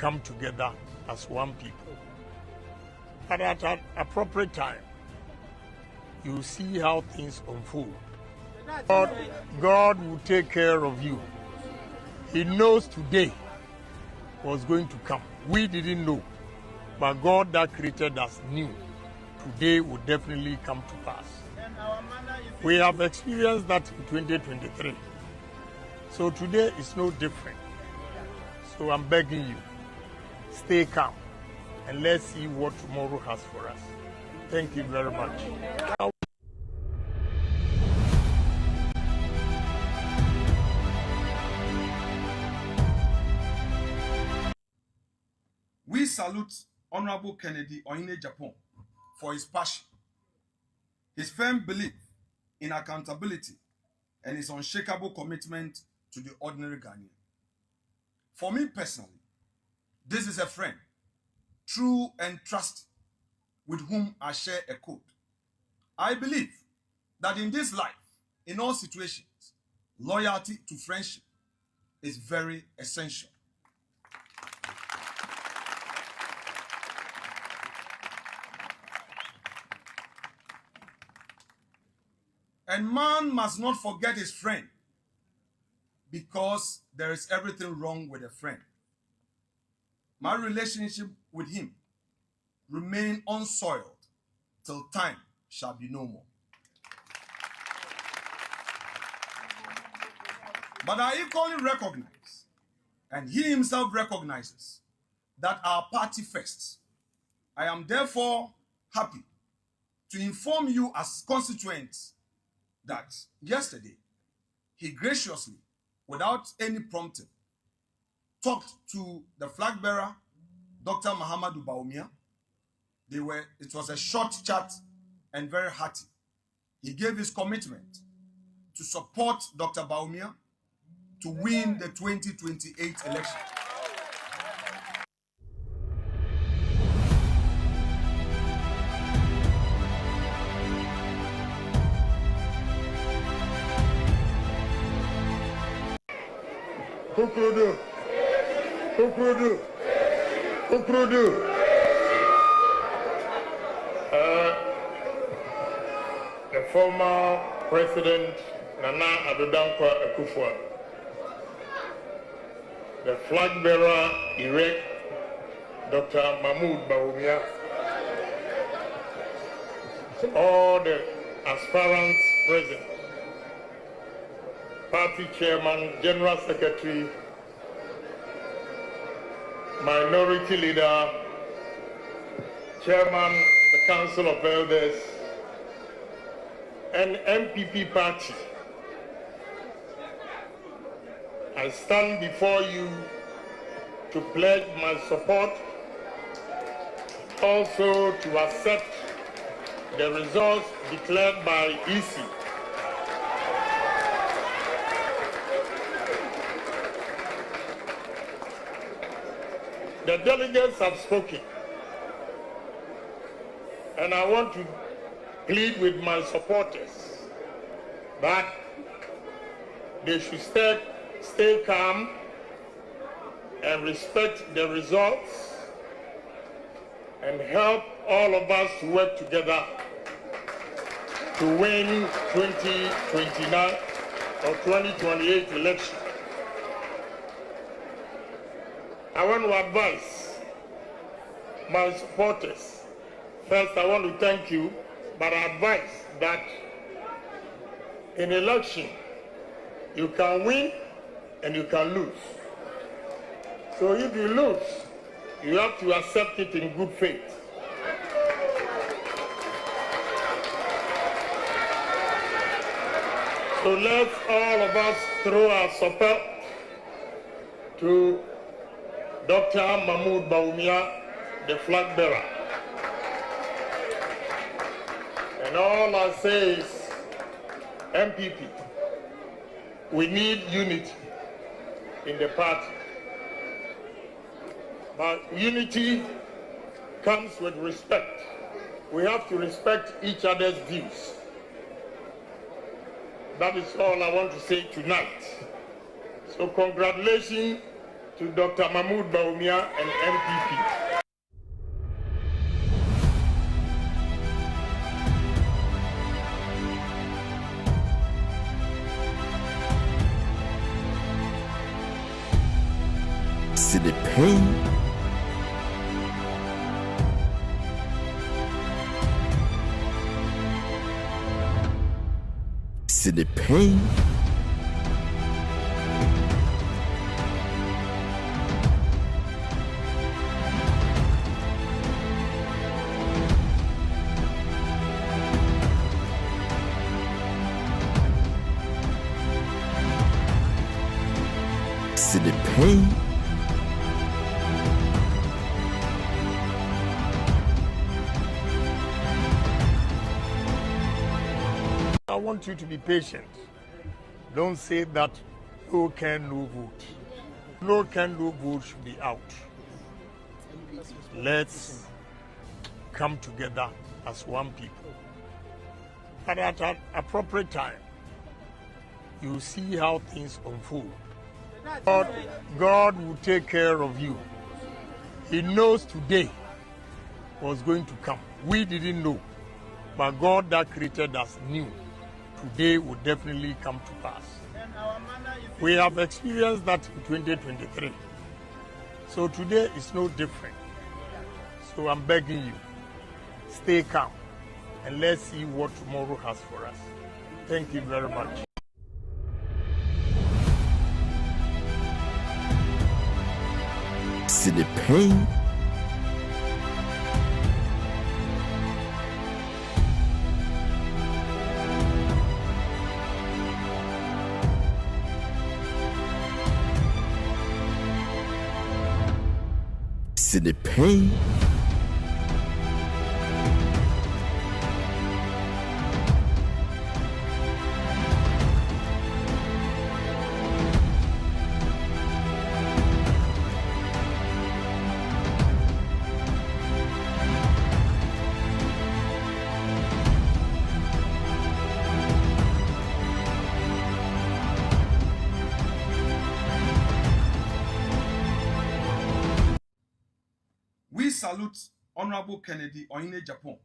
come together as one people. But at an appropriate time, you see how things unfold. God will take care of you. He knows today was going to come. We didn't know, but God that created us knew today would definitely come to pass. We have experienced that in 2023. So today is no different. So I'm begging you, stay calm and let's see what tomorrow has for us. Thank you very much. We salute Honorable Kennedy Agyapong for his passion, his firm belief in accountability, and his unshakable commitment to the ordinary Ghanaian. For me personally, this is a friend, true and trusted, with whom I share a code. I believe that in this life, in all situations, loyalty to friendship is very essential. And man must not forget his friend, because there is everything wrong with a friend. My relationship with him remain unsoiled till time shall be no more. But I equally recognize, and he himself recognizes, that our party first. I am therefore happy to inform you as constituents that yesterday he graciously, without any prompting, talked to the flag bearer, Dr. Mahamudu Bawumia. It was a short chat and very hearty. He gave his commitment to support Dr. Bawumia to win the 2028 election. The former President Nana Akufo-addo, the flag bearer elect Dr. Mahamudu Bawumia, all the aspirants present, party chairman, general secretary, minority leader, chairman, the council of elders, and MPP party. I stand before you to pledge my support, also to accept the results declared by EC. The delegates have spoken, and I want to plead with my supporters that they should stay calm and respect the results and help all of us to work together to win 2029 or 2028 election. I want to advise my supporters. First, I want to thank you, but I advise that in election, you can win and you can lose. So if you lose, you have to accept it in good faith. So let's all of us throw our support to Dr. Mahamudu Bawumia, the flag bearer. And all I say is, MPP, we need unity in the party. But unity comes with respect. We have to respect each other's views. That is all I want to say tonight. So congratulations to Dr. Mahmoud Bawumia and MPP. See the pain. See the pain. See the pain. I want you to be patient. Don't say that no can, no vote. No can, no vote should be out. Let's come together as one people. But at an appropriate time, you see how things unfold. God will take care of you. He knows today was going to come. We didn't know, but God that created us knew. Today will definitely come to pass. We have experienced that in 2023. So today is no different. So I'm begging you, stay calm and let's see what tomorrow has for us. Thank you very much. See the pain. See the pain. We salute Honorable Kennedy Agyapong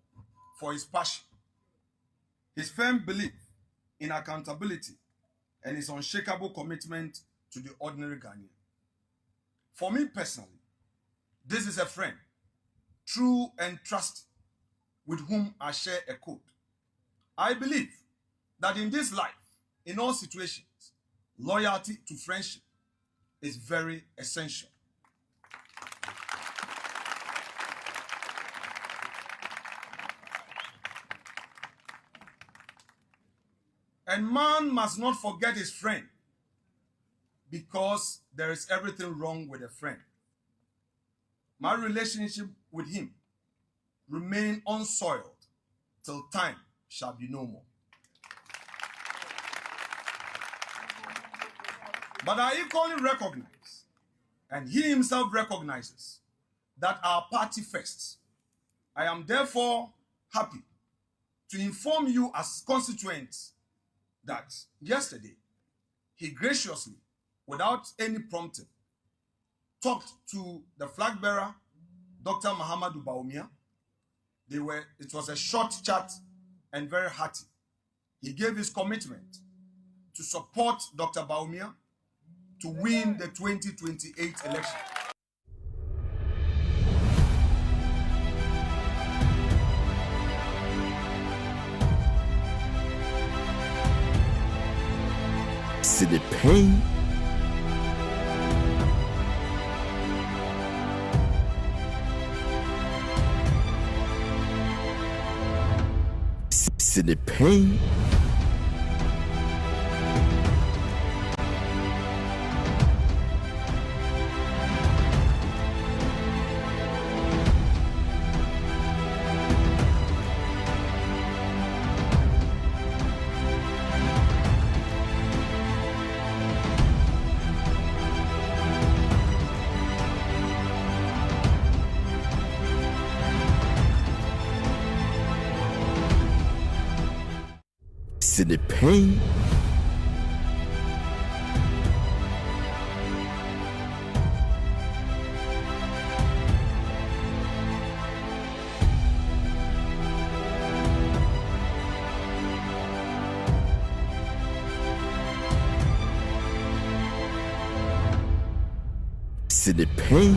for his passion, his firm belief in accountability, and his unshakable commitment to the ordinary Ghanaian. For me personally, this is a friend, true and trusted, with whom I share a code. I believe that in this life, in all situations, loyalty to friendship is very essential. And man must not forget his friend, because there is everything wrong with a friend. My relationship with him remain unsoiled till time shall be no more. But I equally recognize, and he himself recognizes, that our party first. I am therefore happy to inform you as constituents that yesterday he graciously, without any prompting, talked to the flag bearer, Dr. Mahamudu Bawumia. It was a short chat and very hearty. He gave his commitment to support Dr. Bawumia to win the 2028 election. See the pain. See the pain. See the pain. See the pain.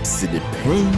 See the pain.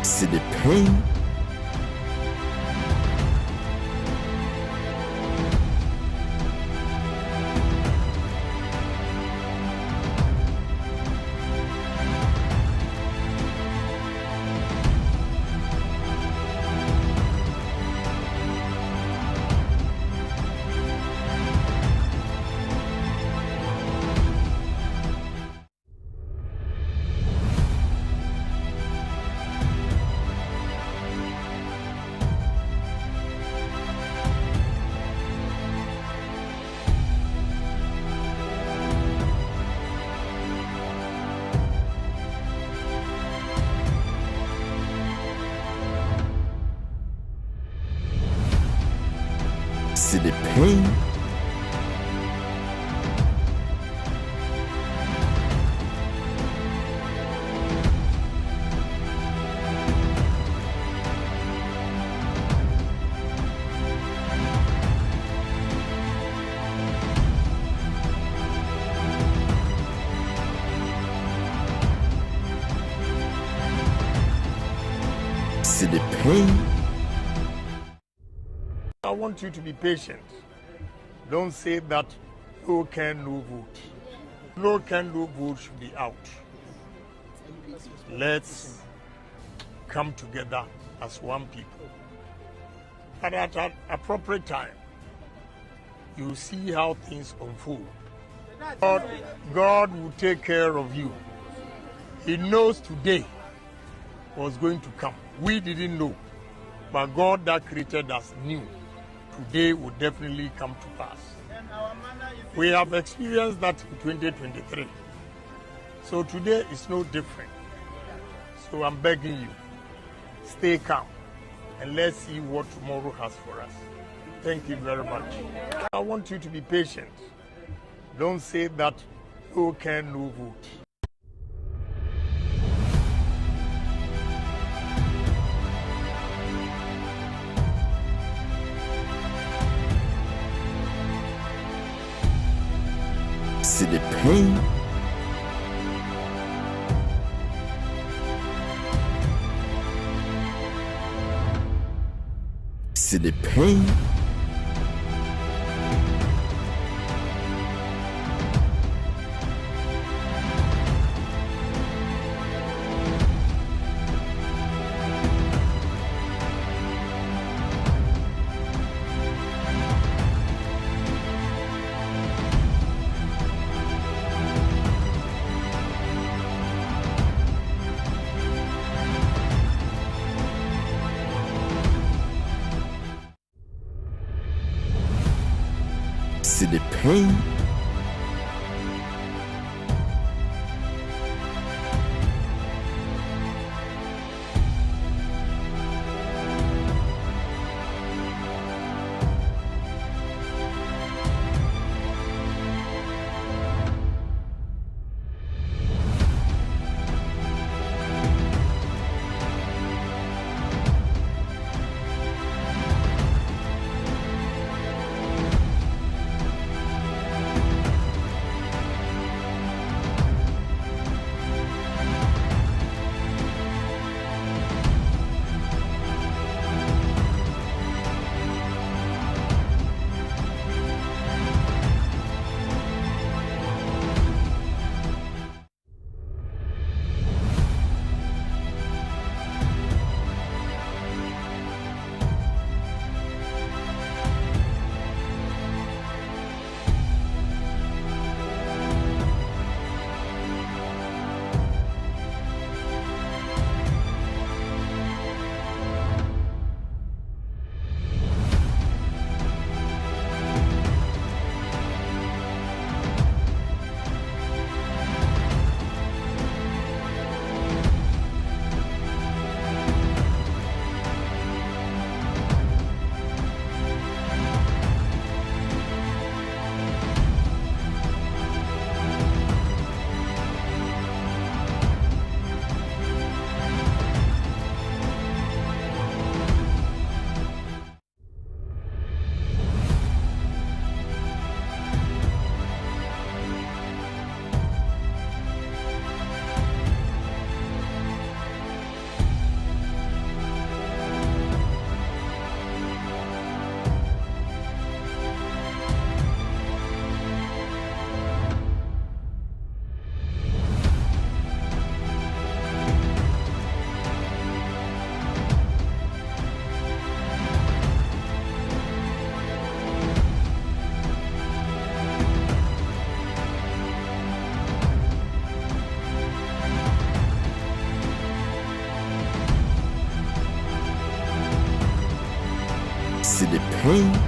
See the pain. See the pain. See the pain. I want you to be patient. Don't say that no can, no vote. No can, no vote should be out. Let's come together as one people. And at an appropriate time, you see how things unfold. God will take care of you. He knows today was going to come. We didn't know, but God that created us knew today will definitely come to pass. We have experienced that in 2023. So today is no different. So I'm begging you, stay calm and let's see what tomorrow has for us. Thank you very much. I want you to be patient. Don't say that no can, no vote. See the pain. See the pain. See the pain. see the pain.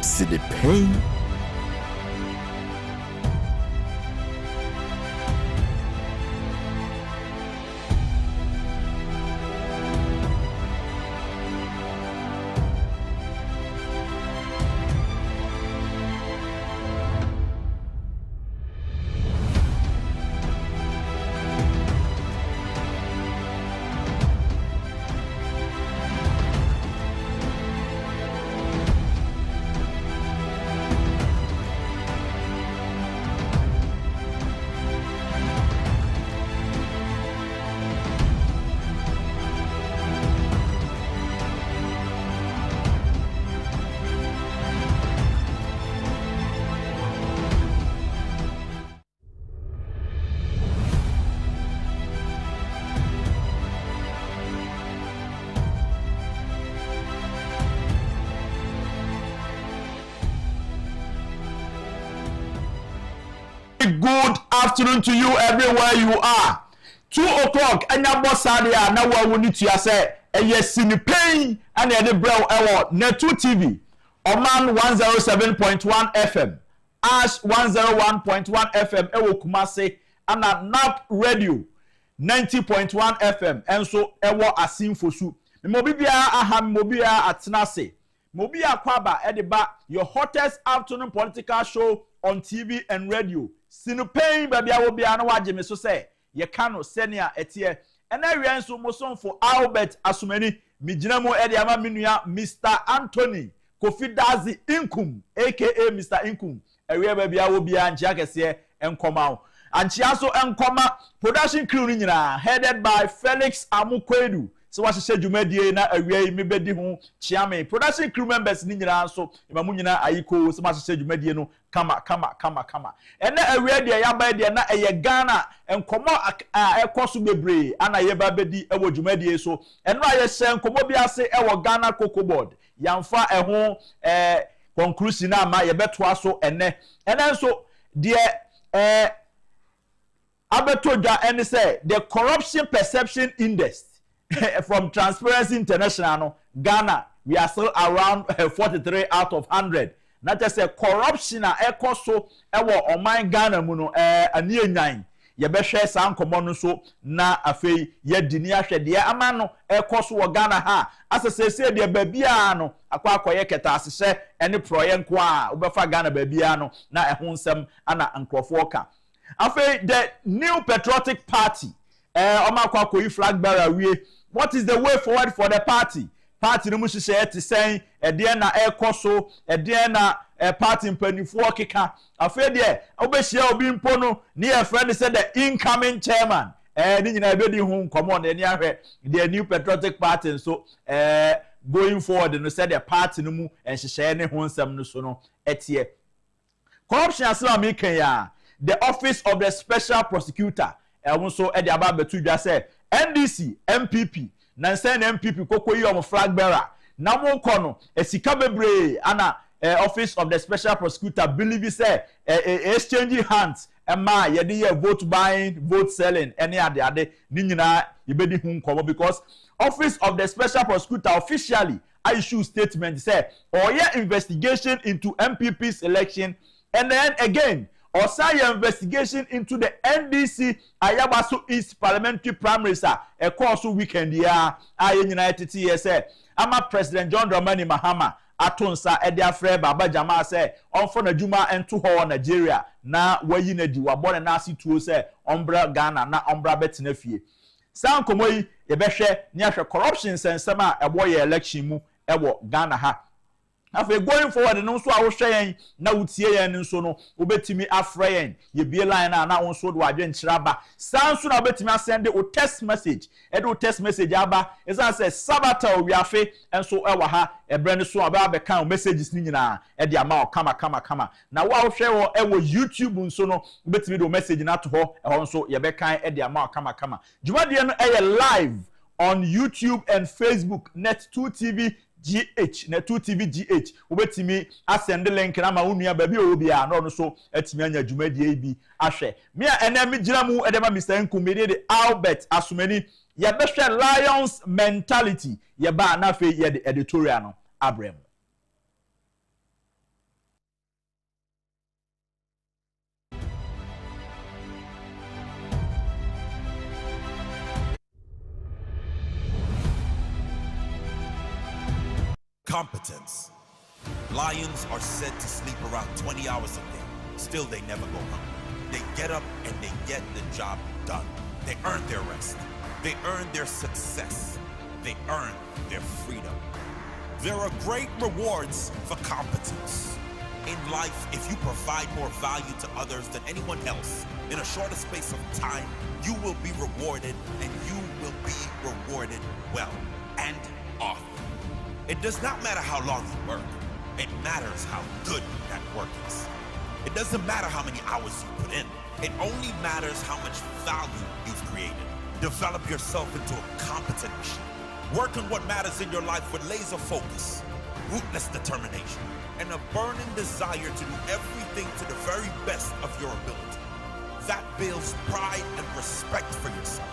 See the pain. Good afternoon to you everywhere you are. 2 o'clock, enya bossadia na wa woni tua say eye sini pain and e de brew ewo Netu TV, Oman 107.1 FM, Ash 101.1 FM ewo Kumase, and Nap Radio 90.1 FM, and so ewo Asimfosu. Mobibia aham mobia atnase. Mobia kwaba ediba your hottest afternoon political show on TV and radio. Sinu pain baby I will be an waje me so say ye kano senior etie and I nso moson for Albert Asumeni mijinamo edi ama minua Mr. Anthony Kofi Dazi Inkum aka Mr. Inkum ewe baby I will be an jakese enkoma anchia so enkoma production crew ni nyina headed by Felix Amukwedu. So what she dwumadie na awie me bedi ho chiame production crew members ni nyina so imamu nyina ayiko so what she dwumadie no kama ene awie de ya ba de na eye Ghana enkomo ekoso bebre ana ye ba bedi ewo dwumadie so eno aye hye enkomo bi ase ewo Ghana Cocoa Board yamfa eho conclusion na ma ye beto aso ene nso de abetodwa ene say the corruption perception index from Transparency International, no, Ghana, we are still around 43 out of 100. Not just a corruption, so on my Ghana, muno, a near 9. Ye be share some common so na afei ye dinia hwe de amano ekoso wo Ghana ha asese de babia no akwa ye keta asese ene proye nko a obefa Ghana babia no na ehun nsem ana nkrofo ka afei the new patriotic party omakwa koyi flag bearer wie. What is the way forward for the party? Party no mushi share to say e de na ekoso e de na party mpanifo keka afei de obehia obi mpo no ne your friend said the incoming chairman ni nyina be di hu nkomo na ni ahwe the new patriotic party so going forward no said the party no mu enhyehyɛ ne ho nsɛm no so no etie corruption asem American ya the office of the special prosecutor so e de aba betu dwa say NDC MPP nansen MPP kokoyi om flag bearer na mo kono esika bebre ana office of the special prosecutor believe say exchanging hands ma ye dey vote buying vote selling any ade ni nyina ye bedi hu nkomo because office of the special prosecutor officially issue statement say oye investigation into MPP's election and then again or say investigation into the NDC Ayabaso East parliamentary primaries a course weekend ya United TSA ama President John Dramani Mahama atonsa ede afre baba jama say on for na juma ento ho Nigeria na wayi na di wabone na asituo say ombra Ghana na ombra betena fie san komoyi ye behwe ni ahwe corruption sensema ebo ye election mu ewo Ghana ha afa going forward no so a wo hwe yen na wutie yen nso no obetimi afre yen ye bie line na wo so do adwe nchiraba sanso na obetimi asende o text message e do text message aba esa say sabata owiafe enso ewa ha ebre ne so aba be kan messages ni nyina e de ama o kama na wo hwe wo ewo YouTube nso no obetimi do message na to ho e ho nso ye be kan e de ama o kama jumade no e live on YouTube and Facebook Net2 TV. GH na 2TV GH wobetimi asend link na ma wonua ba bi o bia no so atimi anya dwumadie bi ahwe me a ena me gira mu edema Mr. Nkumede de Albert Asumani ye behwe Lions mentality ye ba na fe ye editorial no abrem. Competence. Lions are said to sleep around 20 hours a day. Still, they never go hungry. They get up and they get the job done. They earn their rest. They earn their success. They earn their freedom. There are great rewards for competence. In life, if you provide more value to others than anyone else, in a shorter space of time, you will be rewarded, and you will be rewarded well and often. It does not matter how long you work. It matters how good that work is. It doesn't matter how many hours you put in. It only matters how much value you've created. Develop yourself into a competent machine. Work on what matters in your life with laser focus, ruthless determination, and a burning desire to do everything to the very best of your ability. That builds pride and respect for yourself.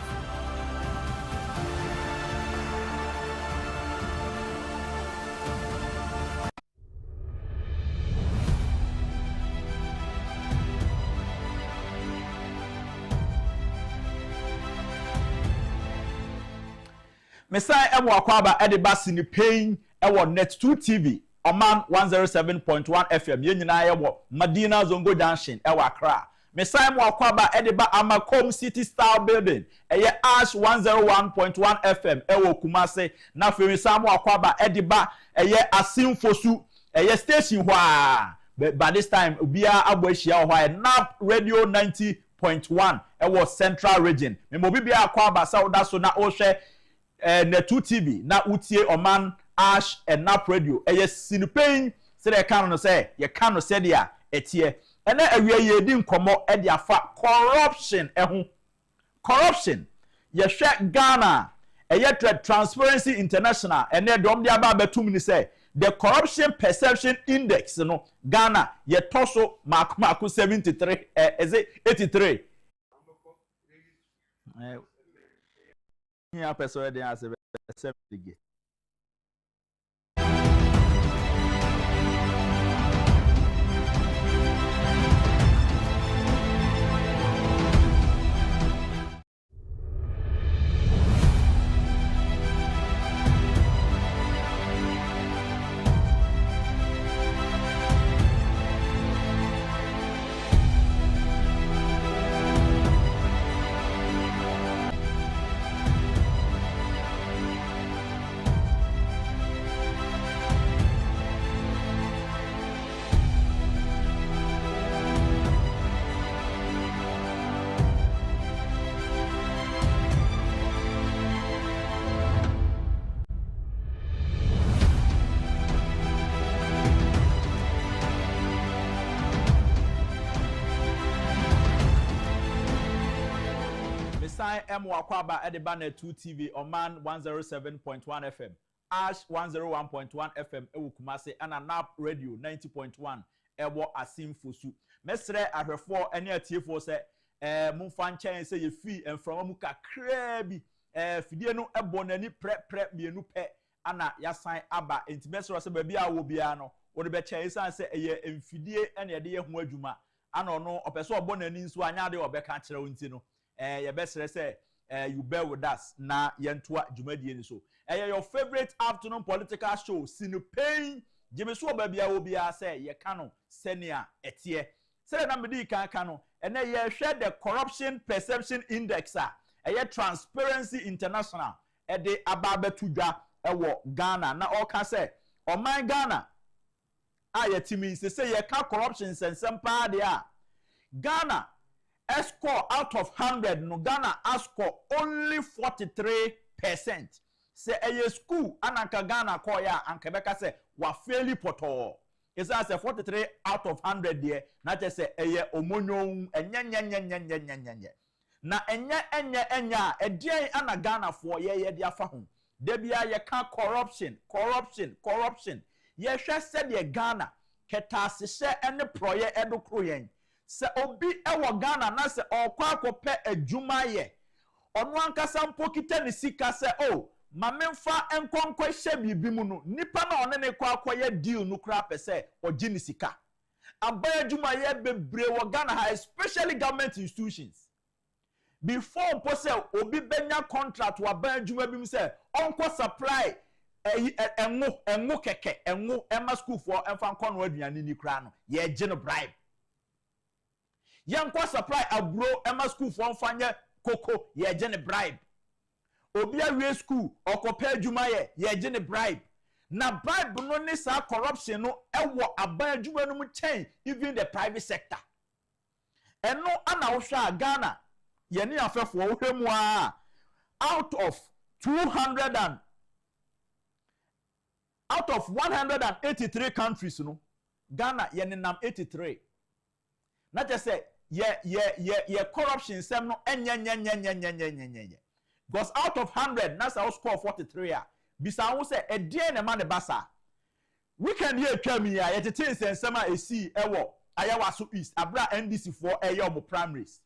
Mesai emo akwaba ediba sini pain ewo net 2 TV Oman 107.1 FM yenyina ewo Madina Zongo Junction ewo Accra. Mesai emo akwaba ediba Amakom City Style Building eye Ash 101.1 FM ewo Kumase na femisa emo akwaba ediba eye Asimfosu eye station hwa by this time ubia aboahia hwa NAP Radio 90.1 ewo Central Region. Memobi bia akwaba sauda so na ohwe na 2 TV na utie Oman Ash and NAP Radio eye sinupain se de kan no se ye kan no se dia etie ena awie ye di nkomo e dia fa corruption eho corruption ye hwe Ghana eye Transparency International ene dom dia ba betum ni se the corruption perception index no Ghana ye toso mako 73 is it 83 yeah, person dey as a delegate. Emo akwaba ediba na 2 TV Oman 107.1 FM Ash 101.1 FM ewo Kumase ana NAP Radio 90.1 ewo Asimfosu mesre ahwefo ene atiefo se mumfa nchen se ye fi enframa mu kakra bi fidie no ebo nani pre mienu pe ana yasan aba entibesro se ba bia wo bia no wo de be chen san se eye emfidie ene de ye ho adwuma ana no opeso obo nani nso anya de obeka kire wonti no ye besre se you bear with us na yentoa dwumadie ni so your favorite afternoon political show sinu pain jemeso obabia obia say ye kano senia etie say na medi kan no ene ye hwe the corruption perception index Transparency International de ababetudwa ewo Ghana na oka say oman Ghana ayetimi say ye ka corruption sensem pa de a Ghana score out of 100 no Ghana score only 43%. Say a school ananka Ghana call ya ankebeka say wa fairly poto. It's as a 43 out of 100 there. Not just say a omonyo enya na enya e dia ana Ghana for ye dia fa ho. debia ye ka corruption ye hwe se de Ghana ketase hye ene proye edokro yen se obi ewo Ghana na se okwa akopɛ adwuma ye ono ankasa mpokita ne sika se o mamemfa enkonkɔ hye bibi mu no nipa na one ne kwa akoye deal no kra pese ogi ne sika abaya adwuma ye bebre wo Ghana ha especially government institutions before pose obi benya contract wa abaya adwuma bi mu se onko supply enwo keke enwo ema school for emfa nkɔ no aduane ni kra no ye gye no bribe yankwa supply abro ema school for mfanye koko ye gye ne bribe obi awie school okopa adwuma ye gye ne bribe na bribe no ni sa corruption no ewo aban adwuma no mu chain even the private sector eno ana wo hwa Ghana ye ni afefo wo hwemu a out of 183 countries no Ghana ye ni nam 83 na je say ye corruption sem no enye because out of 100 na sa score 43 a bisa wo say edien na ma ne basa weekend ye twami a ye tete nsensem a esi ewo ayawaso east abra NDC for eyo primaries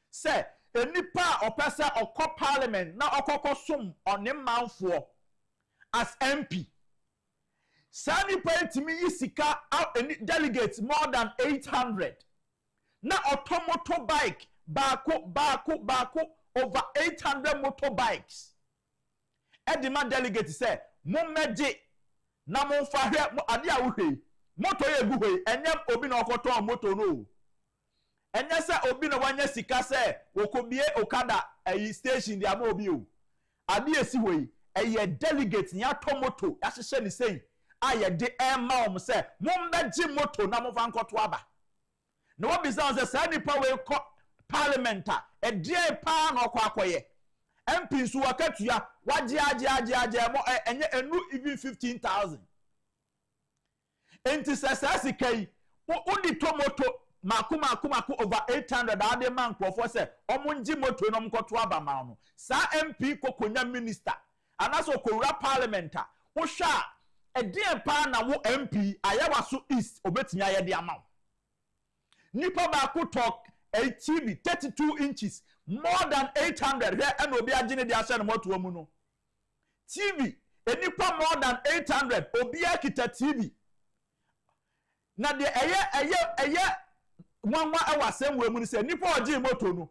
say enipa opesa okọ parliament na okoko som one manfo as MP sani pentimi yisika delegates more than 800 na automoto bike bako over 800 motorbikes edima delegate say mommeje na momfa hwe ade a wohwe moto ye gu hwe enyem obi na okoto moto no enye se obi na wanya sika se okobie okada ayi station dia ma obi o ade esi hwe eye delegate nya to moto ya hye ni sei aye de ema om se mommeje moto na momfa nkoto aba na wo bisa on se sa nipa we parliamenta edie pa na okwa akoye MP su wakatua waje mo enye enu even 15,000 enti sasa kai udi tomoto maku over 800 ade man krofo se omunji moto no mkoto aba ma no sa MP kokonya minister anaso kowura parliamenta wo hwa edie pa na wo MP ayawaso east obetinya ye de ama nipa ba ko talk a TV 32 inches more than 800 here and obi agine de ase no moto mu no TV enipa more than 800 obi akita TV na de eye nwanwa awasem we mu ni se nipa oji moto no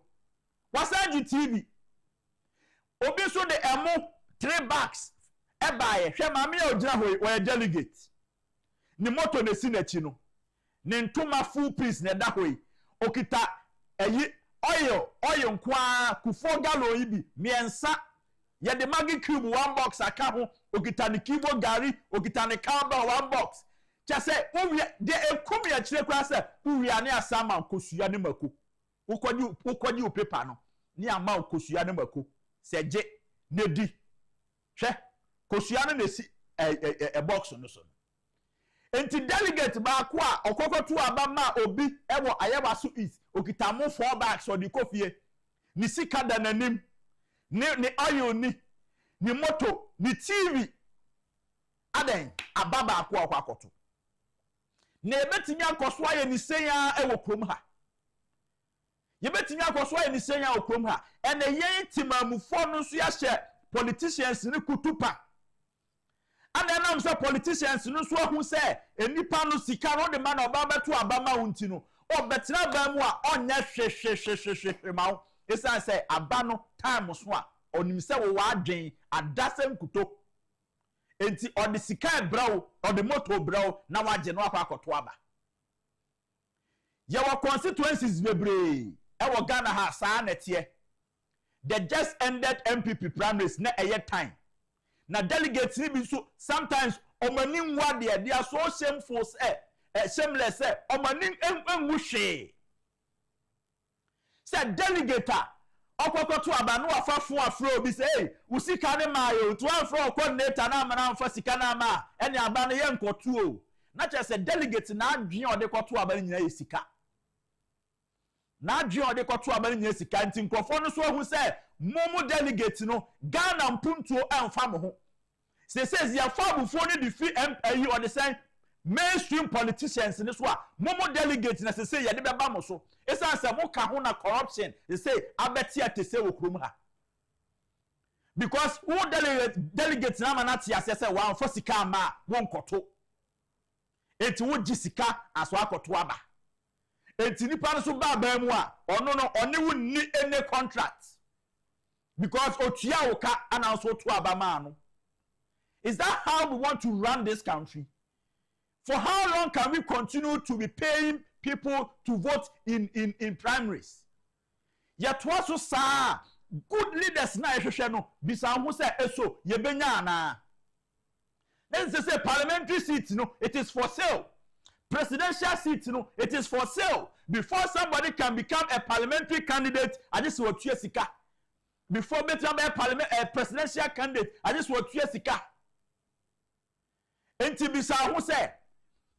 wasanji TV obi so de emo 3 bags e baaye hwe maame ya ogina ho we delegate ni moto na si na chi no ni ntoma full piece na da ho okita eyi oil nkwa kufo gallon ibi miensa ye de Maggi cube 1 box aka ho okita ne kibo gari okita ne cowbell 1 box cha se uwi de ekum ya kire kwa se uwi ane asama nkosua ne mako ukodi o paper no ni ama nkosua ne mako se je ne di hwe kosua ne si box no so enti delegate ba ko a okokotu abama obi ewo ayawaso is okita mo 4 bags odi kofie ni sika da nanim ni oil ni moto ni TV aden ababa ko akoto na ebetinya akoso aye ni senya ewo krom ha ye betinya akoso aye ni senya ewo krom ha ene yen timamufo no so ya hye politicians ni kutupa ana nam say politicians no so hu say enipa no sika no de man oba beto abama unti no obetena ba mu a onya hwehwehwehwe ma esa say aba no time so a onim say wo adwen adasem kuto enti odi sika brawo odi moto brawo na waje no akoto aba ye wa constituencies bebre e wo Ghana ha saa netie they just ended MPP primaries na eye time na delegates ni bi so sometimes omani nwa de so shameful shameless omani enwuhwe say delegate okokoto aba no afafo afro bi say hey usika ne mayo to afro coordinator na amana amfa sika na ama ene aba ne ye nkoto o na che say delegate na adwen ode koto aba nyina ye sika na adwen ode koto aba nyina sika nti nkofo no so hu say momu delegate no Ghana mpuntuo emfa mo ho Say says ya fa before ni defeat MPU or the same mainstream politicians in this one. Momo delegates na say ya de beba mo so. Esa say mo ka ho na corruption. They say abetia te say okrum ha. Because who delegates na manati asese wa for sika ma won koto. Enti wo jisika aso akoto aba. Enti nipa so ba ba mu a ono no oni wu ni any contract. Because otua oka ana so to aba ma no. Is that how we want to run this country? For how long can we continue to be paying people to vote in primaries? Yet was so sa good leaders na ehwehwe no bisa ho say eso ye benya ana. Then say parliamentary seat no it is for sale. Presidential seat no it is for sale. Before somebody can become a parliamentary candidate, I just want to sika. Before become a presidential candidate, I just want to sika. Enti bisa ho say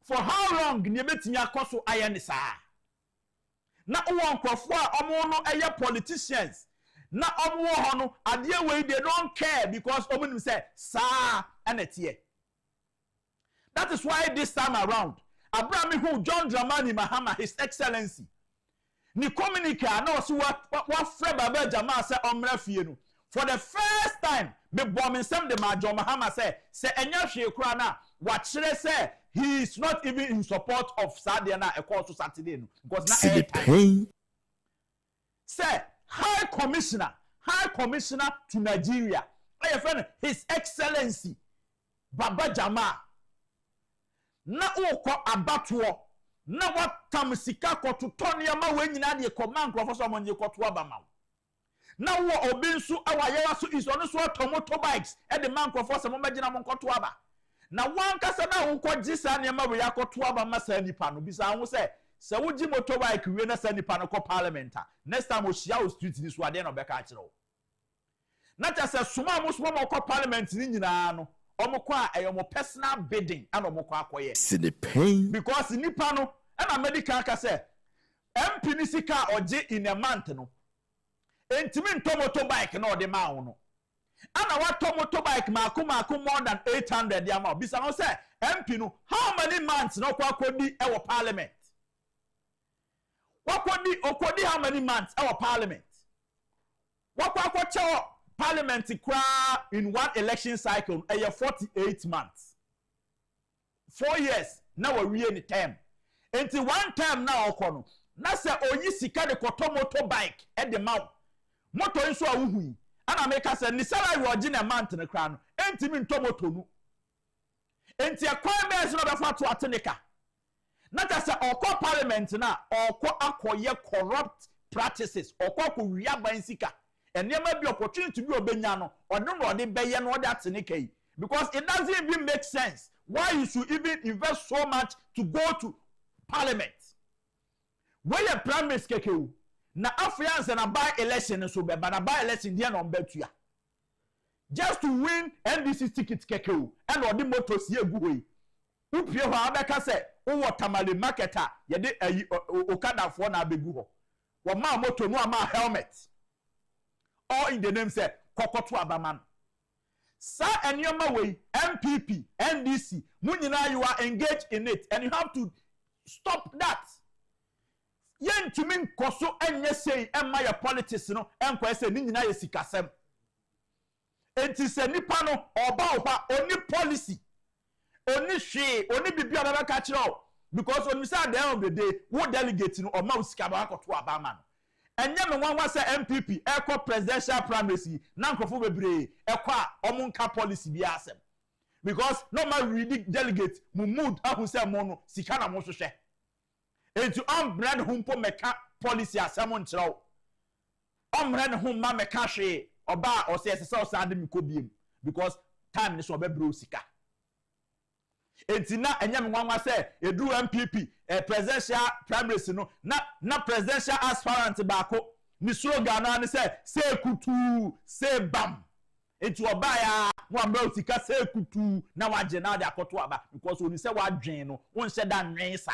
for how long ni betimi akoso aye sa na won krofo a omo no eye politicians na omo ho no ade wey they don't care because omo nim say sa anete. That is why this time around Abraham who John Dramani Mahama His Excellency ni communicate na so what free baba jama say omra fie no for the first time me bom nsem de ma John Mahama say enya hwe kura na wa kire say he is not even in support of Sadia na ekọ so Saturday no because na See the pain. Say High Commissioner to Nigeria my friend His Excellency Baba Jama na ukọ abatoɔ na watam sika kɔtotɔ nneɛma wɔ nyina de kɔma nkrɔfo so monye kɔto abama na wo obi nso awayewa so is ono so motorbikes e de man nkrɔfo so momagina mo nkɔto aba na wankasa na wo kɔgye sa nneɛma wɔ yakɔto abama sa nipa no bisa ho sɛ wo gi motorbike wie na sa nipa no kɔ parliament next time o hia o street ni so ade na obɛka akyerɛ wo na ta sɛ soma mo so mo kɔ parliament ni nyina no omukwa eyomo personal bidding and omukwa akoye. See the pain. Because nipa no and a medical ka say MP ni sika oje in a month no. Entimi motorbike no de ma wo no. Ana wa motorbike mako more than 800 ya ma. Bisa no say MP no how many months no kwa kodi e wo parliament. Okodi how many months e wo parliament. Wakwa cho Parliament in one election cycle 48 months. 4 years now we in term. Until one time now okono. Na se oyi sika de koto motorbike e de ma. Moto nso awuhu. Ana make say ni salary wo gina month ne kra no. Entimi nto moto nu. Enti akwan be so be fa to atenika. Na ta se okọ parliament na okọ akoye corrupt practices. Okọ ko wia ban sika. And never be opportunity to be obenyano or no more than beye no that nikai because it doesn't even make sense why you should even invest so much to go to parliament. Where your prime minister keke na Afrians and a by election so be na by election there no betua just to win NDC ticket keke and or the motor see egu we upie ho abeka say wo tamale marketer ye de okada fo na abegu ho wo ma motor no ama helmet. Or in the name say kokoto abaman. Sa enyoma way MPP, NDC, munyina you are engaged in it and you have to stop that. Yen to mean koso enye say emma your politics no enko say ni nyina yesikasem. Enti se nipa no oba oba oni policy. Oni hwe, oni bibia na ka kire because on say at the end of the day, wo delegate no o ma usika ba koto abaman. And yet, one was a MPP, echo presidential primacy, non-conform bebre, echo omunka policy be asem. Because no man reading delegate, mumud, who say mono, sikana moshe. And to brand humpo meka policy as someone chow. Brand hum ma meka she, or bar or says so sadly could because time is over bro sika. Entina enyam nwanwa say edu MPP presidential primaries no na presidential aspirant baako ni slogan na say kutu say bam enti obaya mo ambra sika say kutu na waje na de akoto aba because oni say wadwen no won hye da nwen sa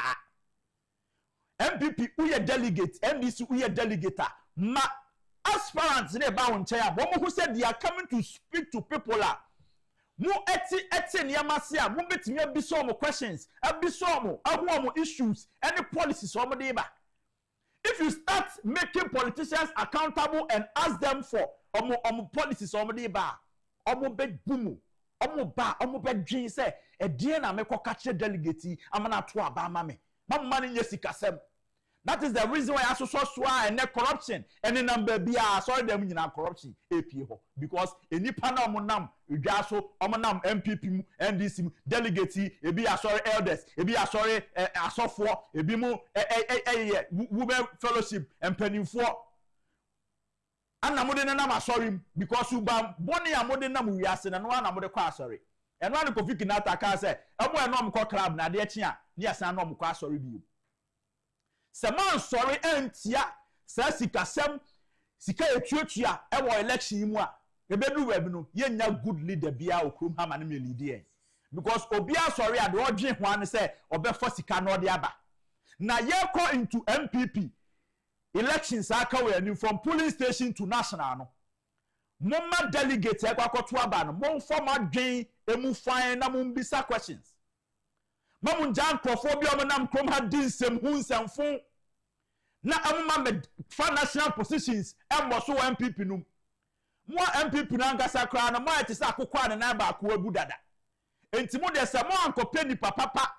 MPP uye delegate NDC uye delegate ma aspirants ne ba won che ya bo mo who said they are coming to speak to people Mu eti niyamasi a mu betimi abiso omo questions, abiso omo, ahu issues, any policies omo de ba. If you start making politicians accountable and ask them for omo policies omo de ba, omo be bumu, omo be dwin say e die na me koka kire delegate amana to aba ma me. Mamma ni yesikasem. That is the reason why so and corruption and the number be sorry them in corruption APA ho because any panel monam udwaso omonam MPP mu NDC mu delegate e be sorry elders e be sorry asofo e bi mu women fellowship and penifo anna mo de nam asori because uba boni amode nam wiase na no na mo de kwa asori eno an Kofi Kinata ka say emo enom ko club na de echi a ne yasan no mo kwa asori bi Seman sorry entia sa sikasem sika etuatua e wo election mu a ebedu web no yenya good leader bia okrum ha mane me leader because obia sorry ade odwe ho an say obefo sika no de aba na ye ko into MPP elections aka we from polling station to national no momma delegate e kwakoto aba no mon form adwen emu fine na mon bisa questions mamun jan crofobia monam krom ha dinsem hunsamfo na amuma me for national positions emboso MPP num mo MPP na ngasa kra na mo etisa akokwa ne na ba akwa bu dada enti mo de se mo ankope ni papa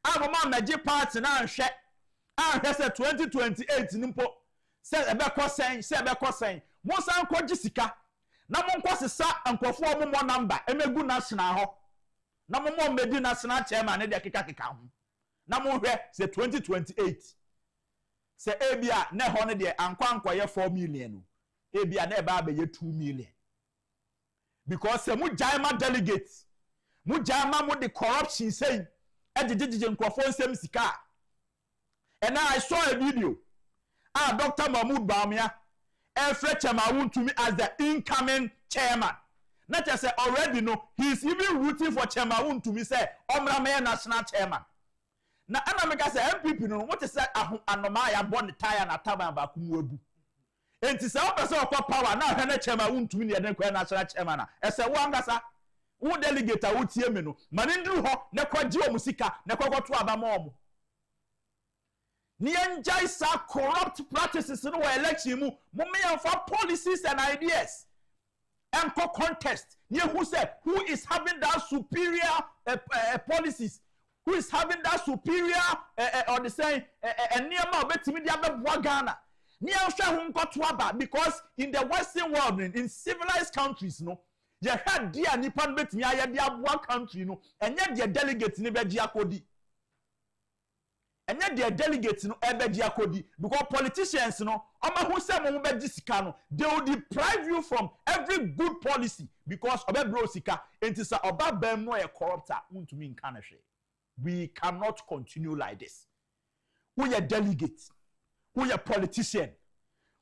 amuma meje party na anhwe se 2028 nimpo se ebekọ sen mo san kwaji sika na mo nkwasesa ankofo mo number emegu national ho na mo medi national chairman ne de keka ho na mo hwe se 2028 se ebia ne ho ne de ankwa ye 4 million ebia na eba be ye 2 million because se mu jaima delegates mu jaima mo de corruption say ejijije nkrofo nsem sika and I saw a video Dr. Mahmoud Bawumia Chemawun to me as the incoming chairman. Not just say already no, he's even rooting for Chemawun to me say Omrame national chairman. Na anameka say MPP no what is say anomaya born the tire na taba ba kumwebu. Enti say o person okwa power na hwe na Chemawun to me ne den kwa national chairman na. E say wo angasa wo delegate wo tie me no. Mane ndru ho ne kwaji o musika ne kwakwoto abama omo. Nienjai sa corrupt practices in our election mu for policies and ideas and contest near who said who is having that superior policies, who is having that superior or the saying near ma betimi dia beboa Ghana near hwe hu nkoto aba because in the western world in civilized countries no you had dia nipa betimi aye dia boa country no enye dia delegate ni be dia kodi enye the delegates no ebeji akodi because politicians no oma hu say mo beji sika no they will deprive you from every good policy because obebro sika enti sa oba bam no e corrupter untumi nka na hwe. We cannot continue like this. We are delegates, we are politician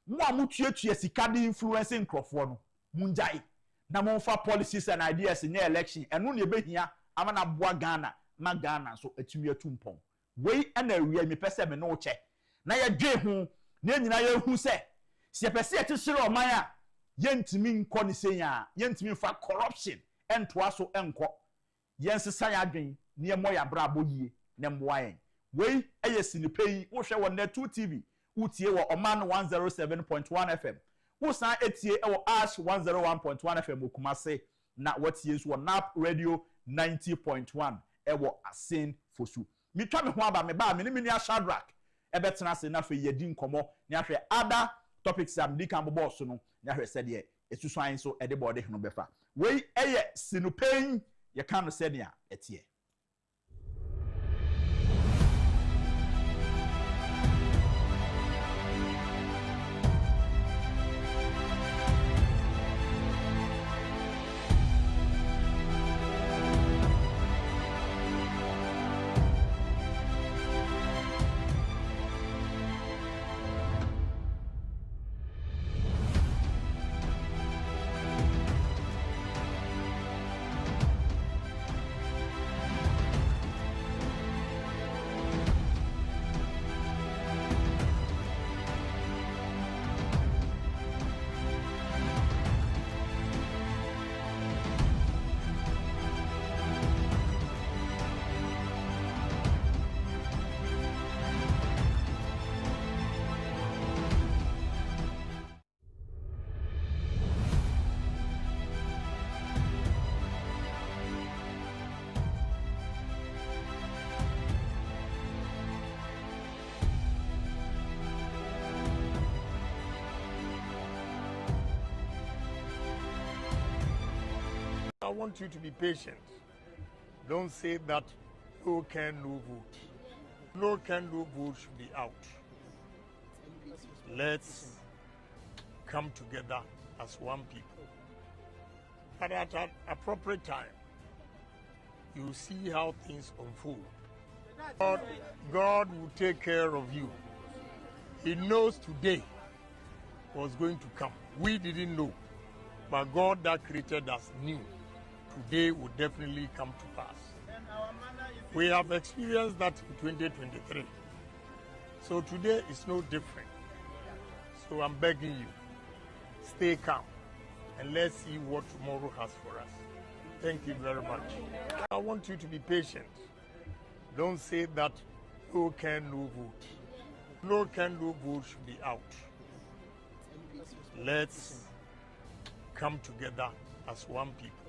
mo amutuatua sika de influence nkrofo no munjai na mo fa policies and ideas in election eno na ebehia amana boa Ghana ma Ghana so atumi atumpon we ana awia mi pese me no che na ye dwe hu na nyina ye hu se pese ye tisere oman a yentimi nko ne senya yentimi fa corruption entoa so enko yensesa ya dwen ne ye moya bra boyie ne mboa yen we eye sinipei wo hwe wo net 2 TV utie wo oman 107.1 FM wo san etie wo ash 101.1 FM okumase na watie nso wo nap radio 90.1 ewo asin fosu mi twa me ho aba me ba me ni mini Shadrack ebetena se na fe yedi nkomo ne ahwe ada topics am di kan bobo so no ne ahwe se de esusuan so ede bode no befa we eye sinupei ye kan no se dia etie I want you to be patient. Don't say that no can, no vote. No can, no vote should be out. Let's come together as one people. But at an appropriate time, you see how things unfold. God will take care of you. He knows today was going to come. We didn't know, but God that created us knew today will definitely come to pass. We have experienced that in 2023. So today is no different. So I'm begging you, stay calm and let's see what tomorrow has for us. Thank you very much. I want you to be patient. Don't say that no can, no vote. No can, no vote should be out. Let's come together as one people.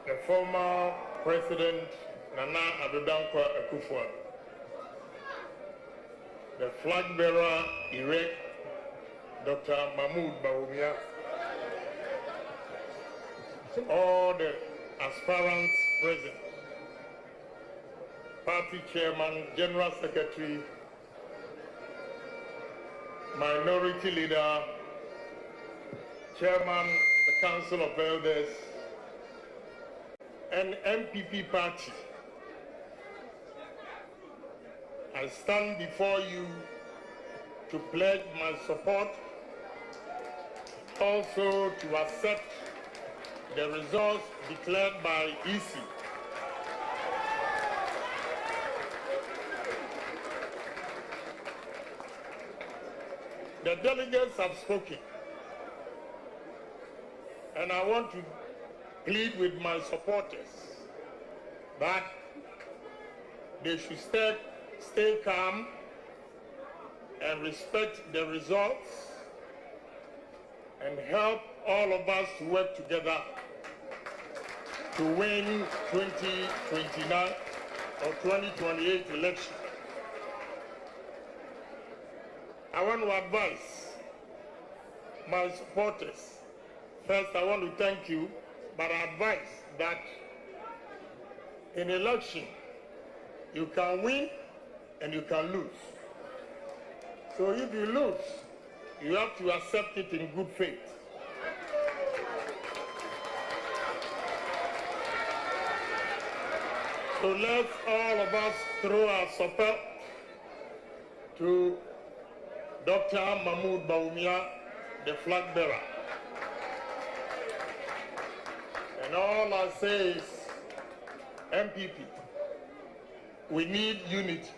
The former President Nana Addo Akufo-Addo, the flag bearer elect Dr. Mahmoud Bawumia, all the aspirants present, party chairman, general secretary, minority leader, chairman, the council of elders, and MPP party. I stand before you to pledge my support, also to accept the results declared by EC. The delegates have spoken, and I want to plead with my supporters that they should stay calm and respect the results and help all of us to work together to win 2029 or 2028 election. I want to advise my supporters. First, I want to thank you, but I advise that in election, you can win and you can lose. So if you lose, you have to accept it in good faith. So let's all of us throw our support to Dr. Mahmoud Bawumia, the flag bearer. And all I say is, MPP, we need unity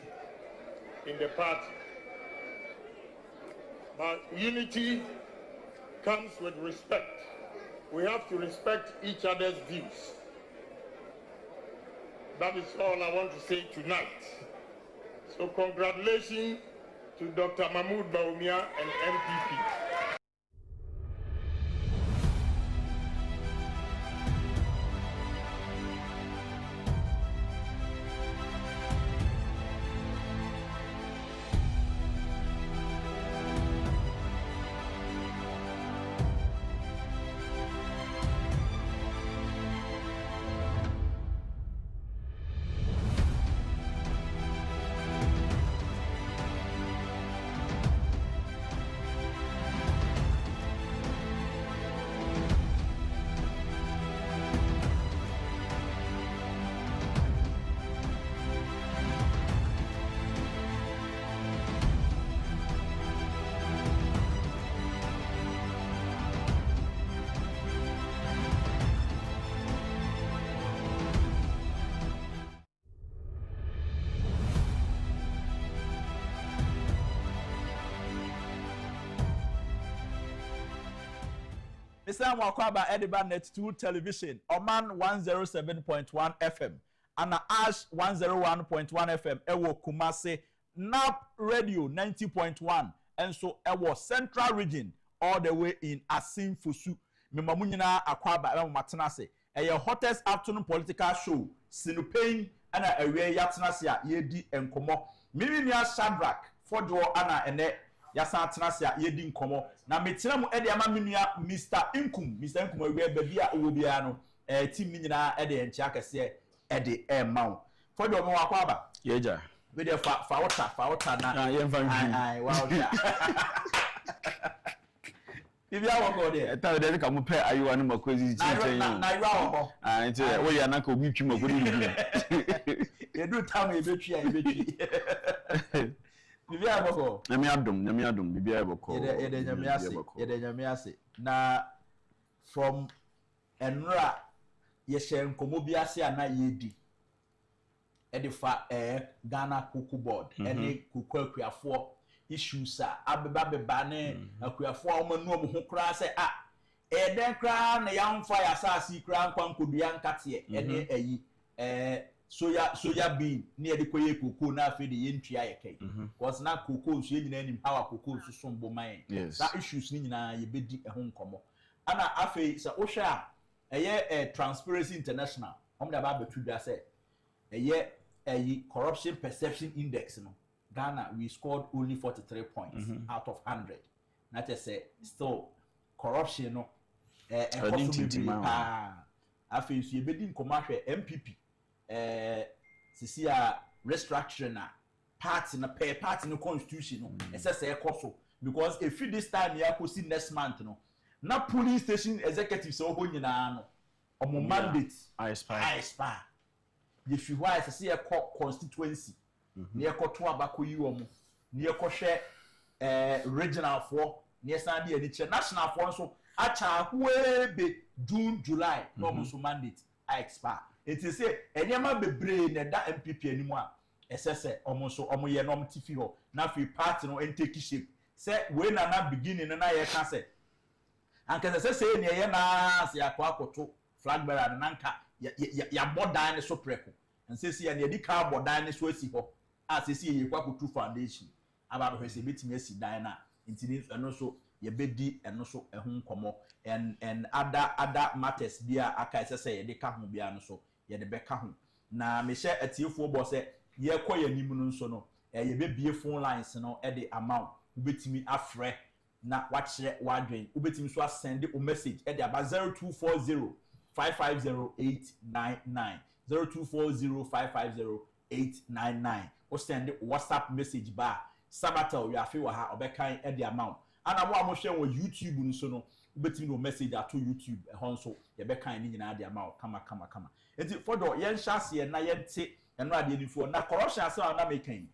in the party. But unity comes with respect. We have to respect each other's views. That is all I want to say tonight. So congratulations to Dr. Mahmoud Bawumia and MPP. Mr. Mwakwaba Ediba Net 2 Television, Oman 107.1 FM, and Ash 101.1 FM, Ewo Kumase, NAP Radio 90.1, enso ewo central region all the way in Asimfusu memba mu nyina akwaba e matena se eye hottest afternoon political show No Pein ana awie yatena se a yedi enkomo Mirinia Shadrack Fojo ana ene yasa atena se a yedi nkomo na metena mu ede ama menua Mr. Inkum awie baby a owo bia no team nyina ede enchi akese ede emaw Fojo mo akwaba yeja we dey fa water na ai wow Bibi awo go there. Eta de ka mo pe ayiwa no makozi chinchen. Na ayiwa wo. Nti wo ya na ka obi twi magori ni. E do tam e betwi. Bibi awo go. Na mi adom bibi awo ko. Ye de nyame ase. Na from enra ye hye nkomo bi ase ana yedi. E de fa Ghana Cocoa Board, ene cocoa akuafo issues abeba ne akuafo a omanu ho kra se den kra na yamfa ya asasi kra nkwankodua nkate ene ayi soya bean ne ye de koye cocoa na afi de yentua ye kai cause na cocoa so nyina nim power cocoa so sombo man that issues ni nyina ye bedi ho nkomo ana afi se wo hwe a Transparency International omda ba betu bia se corruption perception index no Ghana we scored only 43 points out of 100. That is still corruption no afi so yebedi nkoma hwe MPP sisia restructuring na party no constitution no say ekoso because if this time ya ko see next month no na police station executives so ho nyina no omo mandate I expire if you why say a constituency near koto abako yi omo near kohwe regional for near sandi ani che national for so acha huebe June July no so mandate I expire it is say enyama bebre na da MPP animu a esese omo so omo ye no mtifi ho na fi party no entake shape say we na beginning na ye ka say anka say ne ye na se akwakoto flag bearer na nka ya bodan so preko and say ya ne di car bodan so asi ho as say ye kwakoto foundation aba do say betimi asi dan na intini eno so ye bedi eno so ehun nkomo and other matters bia aka say ye de ka ho bia no so ye de beka ho na me hye atiefo bo say ye koya nim no so no ye bebie phone lines no e de amount ubetimi afre na wachire wadwen ubetimi so send o message e de aba 0240 550-899 0240-550-899 o send WhatsApp message ba sabatel you afi wa ha obekan e the amount ana mo amhwe won YouTube nso no ubetimi no message ato YouTube e hon so ye bekan ni nyina the amount kama enti for do yen hyase na yente eno ade ni fo na corruption ase na mekan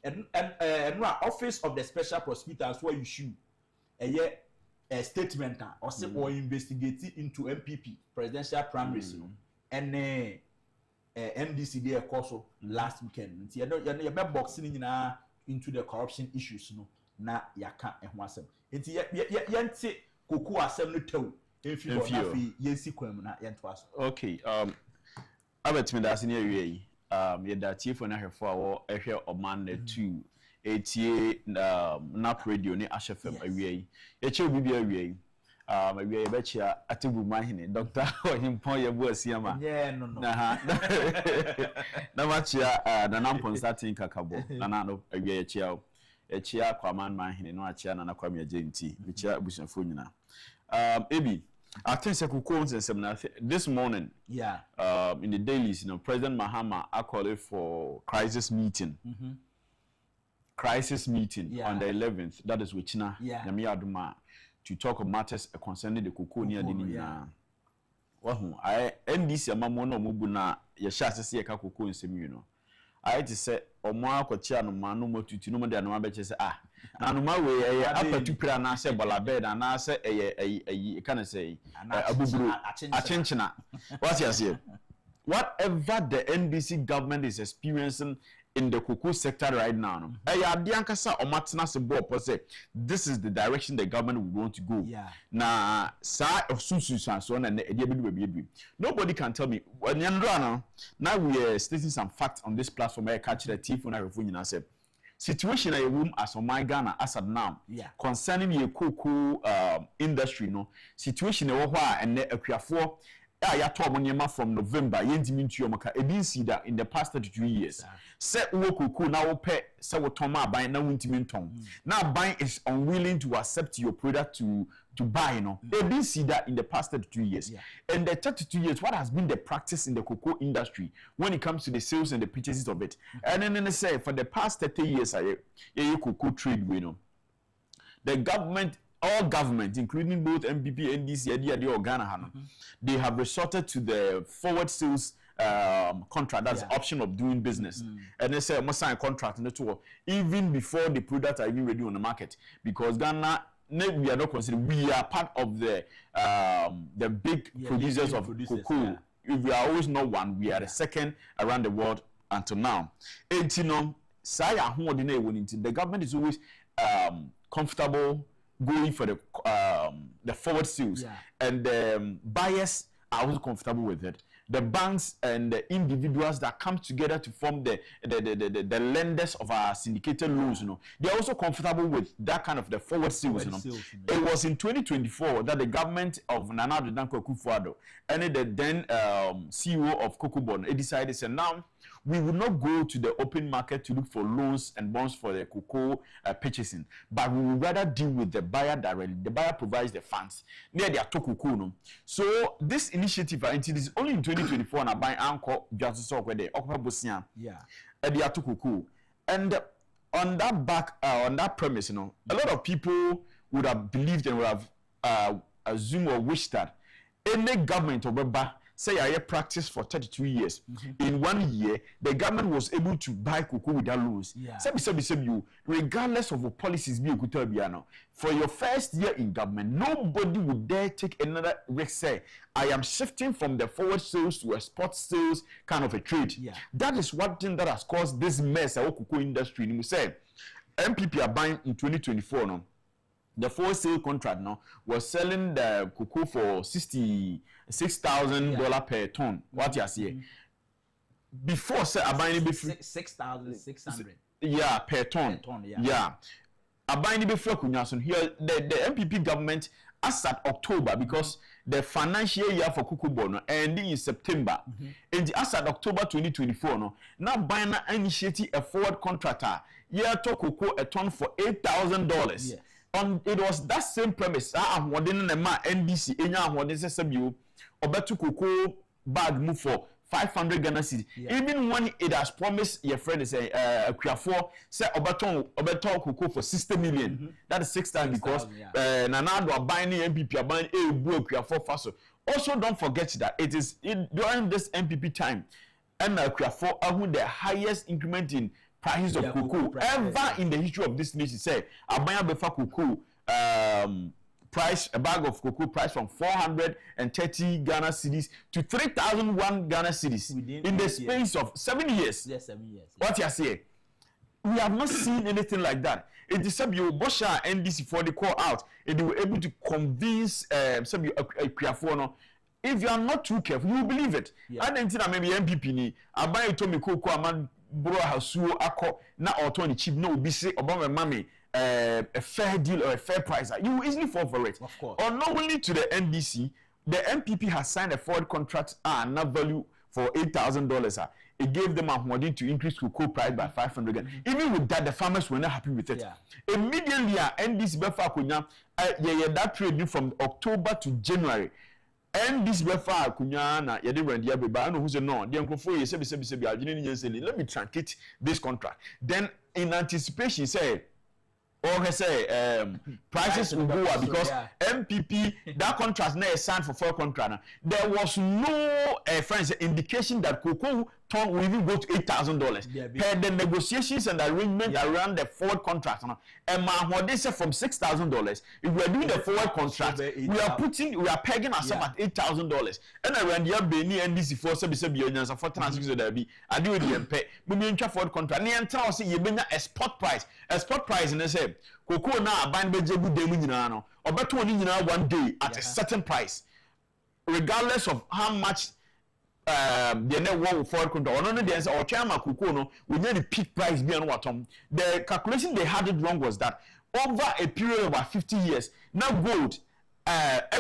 eno office of the special prosecutors where you issue a statement or say or investigate into MPP presidential primaries and MDC dey course last weekend nti you be boxing nyina into the corruption issues no na yaka ehwo asem nti yente koku asem no tew enfi bo na fi yensi kwam na yento aso okay abetimi da senior yi ye da tiefo na hwefo a wo ehwe oman na 2 etie nap radio ni ashfm awie eche obi awie awie be chia atebu mahine Dr. Ohimpon yebu asiama no na ha na ma chia na nampon starting kakabo na no awie chia kwaman mahine no achia na kwame agenti bi chia abusanfo nyina ebi I think this morning, in the dailies, President Mahama called for crisis meeting. Crisis meeting on the 11th. That is with China, Yamiaduma, to talk of matters concerning the Kukunia Dinina. I NDC Mamono Mubuna, Yashas see a Kakuku in Semuno. I had to say, Omar Cochiano Manumo to Tinuma de Anomabeches. And my way, upper to pray and I say, Balabed, and I say, a can say, a chinchina. What's your say? Whatever the NDC government is experiencing in the cocoa sector right now, this is the direction the government will want to go. Now, nobody can tell me. Now we are stating some facts on this platform. I catch the thief when I refuse. situation a room as on my Ghana as at now concerning the cocoa industry no situation e wo and akuafo ya to moneyama from November yentimi ntuo maka e bin see that in the past 32 years say wo cocoa na wo pe say wo ton ma ban na wontimi nton na ban is unwilling to accept your product to buy, you know. They've been see that in the past 32 years. And the 32 years, what has been the practice in the cocoa industry when it comes to the sales and the purchases of it? And then they say for the past 30 years, cocoa trade, you know, the government, all government, including both MPP, NDC, or Ghana, they have resorted to the forward sales contract, that's the option of doing business. And they say I must sign a contract in the tour even before the products are even ready on the market, because Ghana, we are not considered. We are part of the big producers of cocoa. If we are always not one, we are the second around the world until now. And you know, the government is always comfortable going for the forward sales, and the buyers are also comfortable with it. The banks and the individuals that come together to form the lenders of our syndicated loans, you know, they're also comfortable with that kind of the forward sales, you know. It was in 2024 that the government of Nana akufo-addo and the then CEO of Cocoa Bond decided, say, now we will not go to the open market to look for loans and bonds for the cocoa purchasing, but we will rather deal with the buyer directly. The buyer provides the funds near their cocoa. No? So this initiative, until is only in 2024, and I buy anchor just so where they occupy Bosnia, and they are cocoa. And on that premise, you know, a lot of people would have believed and would have assumed or wished that any government or whatever say I practice for 32 years. In 1 year, the government was able to buy cocoa without loans. You, regardless of the policies, for your first year in government, nobody would dare take another risk. Say, I am shifting from the forward sales to a spot sales kind of a trade. That is one thing that has caused this mess in the cocoa industry. You say, MPP are buying in 2024 no. The forward sale contract now was selling the cocoa for $66,000 per ton. What you see? Before say I buy it 6,600. Yeah, per ton. Yeah. I buy it before kunyason here. The MPP government as at October, because the financial year for cocoa bond ending in September, and as at October 2024, no, now buying initiating a forward contractor year to cocoa a ton for $8,000. It was that same premise. What in the NDC, what is SMU, or better cocoa bag move for 500 Ghana cedis. Even when it has promised your friend is a Kriafo, say Obeton cocoa for 60 million. That is 6 times because Nanado are buying MPP, are buying a book Kriafo faso. Also, don't forget that it is during this MPP time, and Kriafo are the highest increment in prices of cocoa ever in the history of this nation. Say I buy a befa cocoa price, a bag of cocoa price from 430 Ghana cedis to 3,001 Ghana cedis in the space of 7 years. Yes, 7 years. What you say? We have not seen anything like that. It is Sabio Bosha NDC for the call out, and they were able to convince Sabio Kriafono. If you are not too careful, you will believe it. I didn't think maybe MPP ni. I buy it to me cocoa man bro hasuo akọ na auto cheap no be say obama mommy a fair deal or a fair price. You will easily fall for it. Of course. Or not only to the NDC, the MPP has signed a forward contract not value for $8,000. It gave them a money to increase cocoa price by 500. Even with that, the farmers were not happy with it. Immediately, NDC befa kunya that trade from October to January. And this befa kunya na yede randia beba no who say no the nkrofo ye sebi let me truncate this contract. Then in anticipation say or say prices will go up because MPP that contract na signed for 4 contract. There was no friends indication that cocoa ton will even go to $8,000 per the negotiations and arrangement around the forward contract. And what they say from $6,000. If we are doing the forward contract, we are pegging ourselves at $8,000. And around the Beni NDC for $7 for transactions that be I do it the pay. But we enter forward contract. Ni enter say you bring a spot price. A spot price and they say cocoa na buying beje good day no. Or better one day at a certain price, regardless of how much the network forward contract no dey say ochama cocoa no we need the peak price be on watom. The calculation they had it wrong was that over a period of about 50 years now gold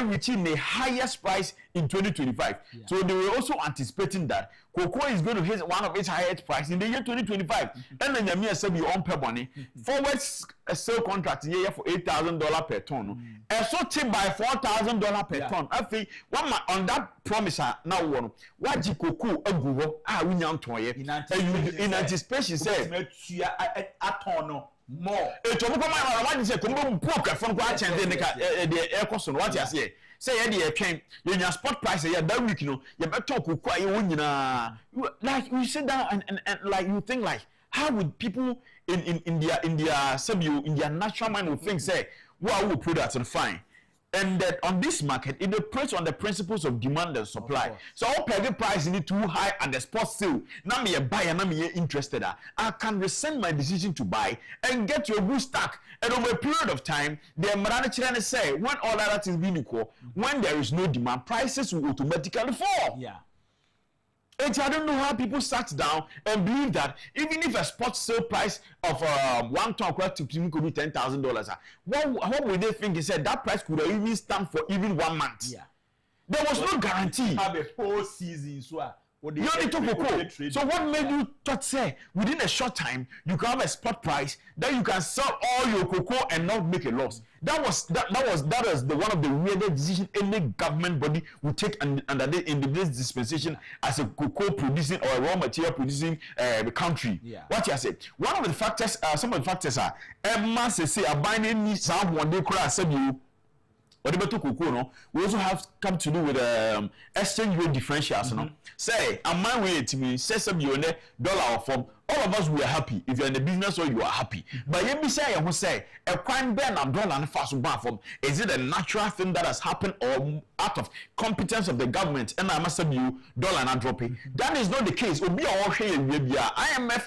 reaching the highest price in 2025. Yeah. So they were also anticipating that cocoa is going to hit one of its highest price in the year 2025. And then Yamia said you own per money. Forward sale contract here for $8,000 per ton. And so tip by $4,000 per ton. I think one on that promise now one. What the cocoa a Google we nyam toye. In anticipation say more. It's over my one is a combo poker from Guach and the air cost on what you say. Say, Eddie, came in your spot price, yeah, that week, you know, you better talk with quite like you sit down and like you think, like, how would people in their natural mind would think, say, well, we'll put that and fine. And that on this market, it operates on the principles of demand and supply. So all pay price is too high at the spot sale. Now me a buyer, now me interested. I can rescind my decision to buy and get your good stock. And over a period of time, the management say when all that is being equal, when there is no demand, prices will automatically fall. Yeah. And I don't know how people sat down and believe that even if a spot sale price of 1 ton could be $10,000, what would they think? He said that price could even stand for even 1 month. Yeah. There was no guarantee. Have a whole season, so you only took cocoa. So what made you thought say within a short time you can have a spot price that you can sell all your cocoa and not make a loss? That was the one of the weirdest decisions any government body would take under this dispensation as a cocoa producing or a raw material producing country. Yeah. What you say? One of the factors, some of the factors are say a binding some one day could said you. Whatever to cocoa, no, we also have come to do with exchange rate differentials. No, say, a man way to me, say some you dollar or form. All of us we are happy if you're in the business or you are happy. But let me say, I will say, a crime ban and dollar and fast form. Is it a natural thing that has happened or out of competence of the government? And I must have you dollar and dropping. That is not the case. Obi all here IMF.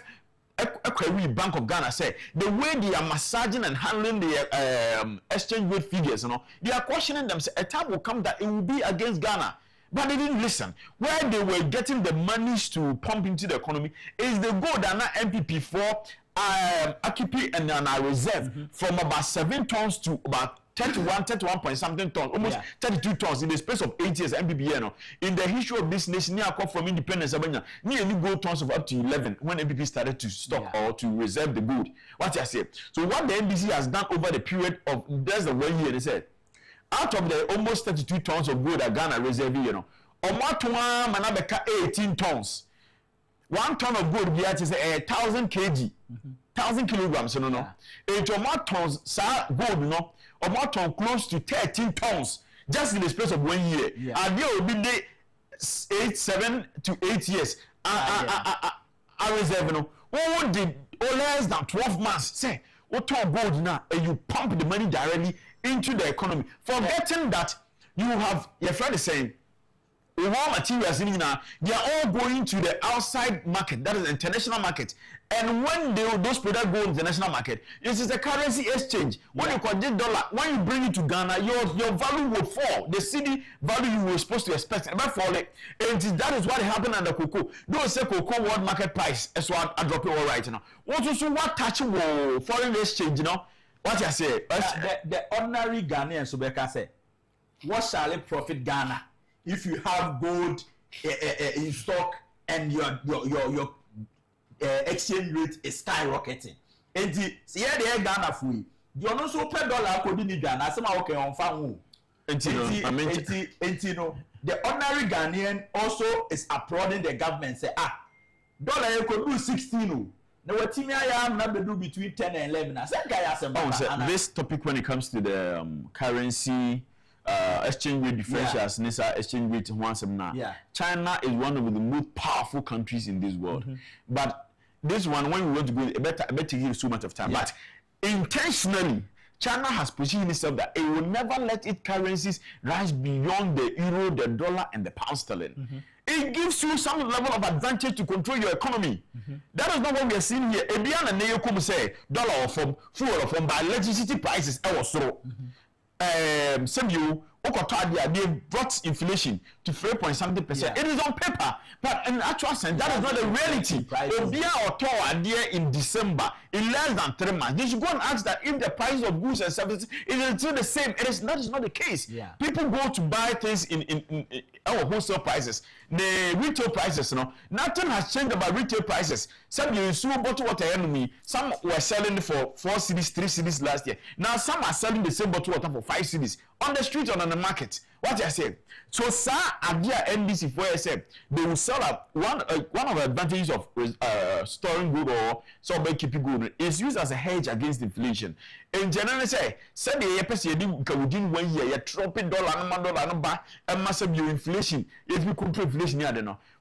Bank of Ghana say the way they are massaging and handling the exchange rate figures, you know, they are questioning them. Say, a time will come that it will be against Ghana, but they didn't listen. Where they were getting the monies to pump into the economy is the gold and MPP for AKP and our reserve from about 7 tons to about 31 point something tons, almost 32 tons in the space of 8 years. MPP, you know, in the history of this nation, near from independence, nearly gold tons of up to 11 when MPP started to stock or to reserve the gold. What I say? So what the NDC has done over the period of there's the 1 year, they said, out of the almost 32 tons of gold that Ghana reserve, you know, Omatuma Manabeka 18 tons. 1 ton of gold here is 1,000 kg, 1,000 kilograms, no. 8 tons, gold, no. About close to 13 tons just in the space of 1 year. Yeah. And there will be 7 to 8 years. I reserve no. What did less than 12 months say? What talk gold now? And you pump the money directly into the economy, forgetting that you have your friend is saying raw materials in now, they are all going to the outside market, that is the international market. And when those products go to the national market, it is a currency exchange. When you convert dollar, when you bring it to Ghana, your value will fall. The city value you were supposed to expect, it might fall. And that is what happened under cocoa. Don't say cocoa world market price. That's what I drop it all right now. What touching foreign exchange, you know? What you say? The ordinary Ghanaian, so I say, what shall it profit Ghana if you have gold in stock and your exchange rate is skyrocketing? And the Ghana for you. You are not so per dollar could be Ghana. Some are okay on farm. And you know, the ordinary Ghanaian also is applauding the government. Say, dollar you could do 16. Now what team I am not do between 10 and 11. I said, guy, this topic when it comes to the currency. Exchange rate differentials, Nisa exchange rate once now. China is one of the most powerful countries in this world. But this one, when we want to go, I better give so much of time. But intentionally, China has positioned itself that it will never let its currencies rise beyond the euro, the dollar, and the pound sterling. It gives you some level of advantage to control your economy. That is not what we are seeing here. Ebian and Neo come say dollar or from fuel or from by electricity prices. I was so. Some you they brought inflation to 3.something%. It is on paper, but in actual sense, that is not the reality. In December, in less than 3 months, they should go and ask that if the price of goods and services is still the same. That is not the case. People go to buy things in our wholesale prices. The retail prices, nothing has changed about retail prices. Some you saw bottle water enemy. Some were selling for 4 cedis, 3 cedis last year. Now some are selling the same bottle water for 5 cedis on the street or on the market. What I say? So, sir, idea NDC for say they will sell up one of the advantages of storing good or keeping good is used as a hedge against inflation. In general, say the person within 1 year, you dropping dollar and massive inflation. If we control inflation,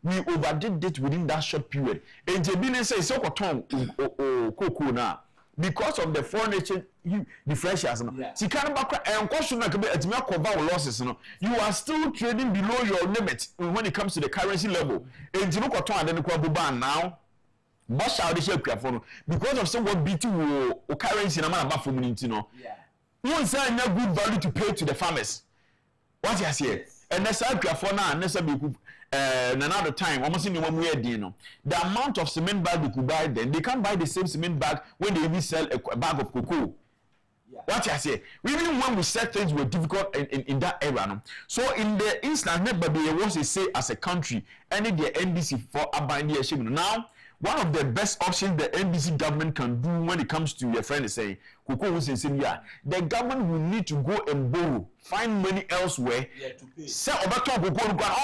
we overdid it within that short period. And Jabine says so cocoa now. Because of the foreign exchange differentials, you are still trading below your limit when it comes to the currency level. And now, because of someone beating currency, won't say no good value to pay to the farmers. What you say? And that's another time, almost in 1 year, the amount of cement bag they could buy then, they can't buy the same cement bag when they even sell a bag of cocoa. What I say, even when we said things were difficult in that era. So in the instance, but they want to say as a country, any the NDC for abandonment. Now, one of the best options the NDC government can do when it comes to your friend is saying, the government will need to go and borrow, find money elsewhere, sell about all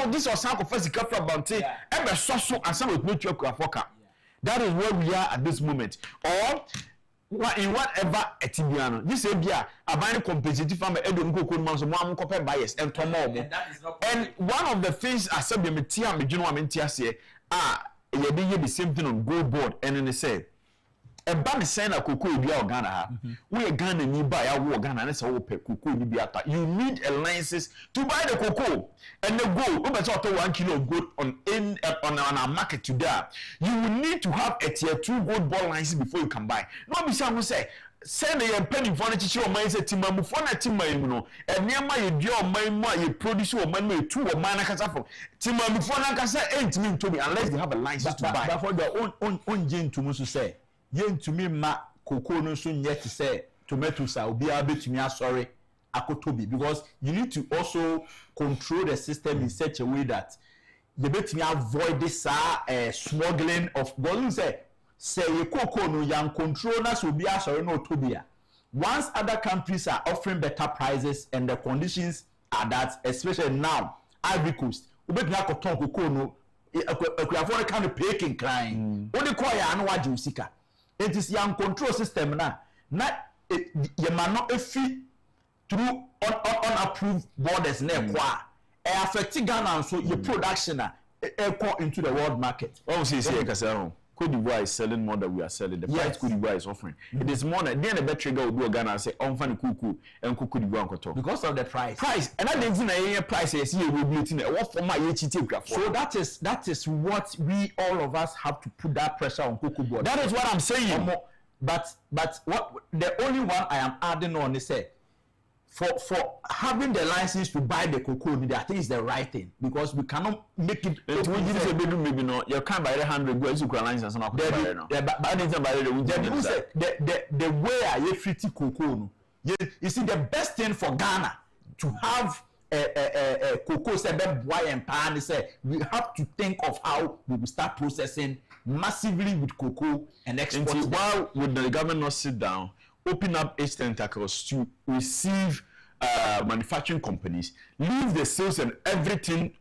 this or some of us about it, and some with mutual forecast. That is where we are at this moment. Or in whatever etibiano, this is a buying competitive farmer, bias and tomorrow. And one of the things I said, the same thing on gold board, and then they say a bank saying a cocoa be Ghana. We are Ghana ni buy our Ghana and it's all cocoa ni be. You need a license to buy the cocoa and the gold. Over to 1 kilo of gold on our market today. You will need to have a tier 2 gold ball license before you can buy. No, be someone say. Send a penny for the show my timamu for a timamu, and near my dear my you produce or money 2 or man casafo. Timamu for Nakasa ain't mean to me unless they have a license to buy. But for their own gin to Musu say, yen to me ma cocoa no soon yet to say tomatoes will be able to me sorry akotobi, because you need to also control the system in such a way that you bet me avoid this smuggling of volume say you cocoa no young controllers will be sorry no tobia. Once other countries are offering better prices and the conditions are that, especially now, Ivory Coast, we bet na cocoa no a kind of paying crying. Only call ya no wajusika. It is young control system now. Not you man not a fee through unapproved borders near qua. Affecting Ghana so your production into the world market. Oh, see, Kasaro. Cote d'Ivoire is selling more than we are selling. The price Cote d'Ivoire is offering. It is more than then a better trigger will do Ghana and say, "On funny cuckoo and Cote d'Ivoire." Because of the price. And I didn't see a price. I see a regulating. What for my HT? So that is what we all of us have to put that pressure on cocoa board. That is what I'm saying. But what the only one I am adding on is say, for having the license to buy the cocoa, I think is the right thing, because we cannot make it. Maybe not. You can't buy the 100 go as you can license and but the way I treat cocoa, you see, the best thing for Ghana to have a cocoa and pan say we have to think of how we will start processing massively with cocoa and export. Why would the government not sit down, open up its tentacles to receive manufacturing companies, leave the sales and everything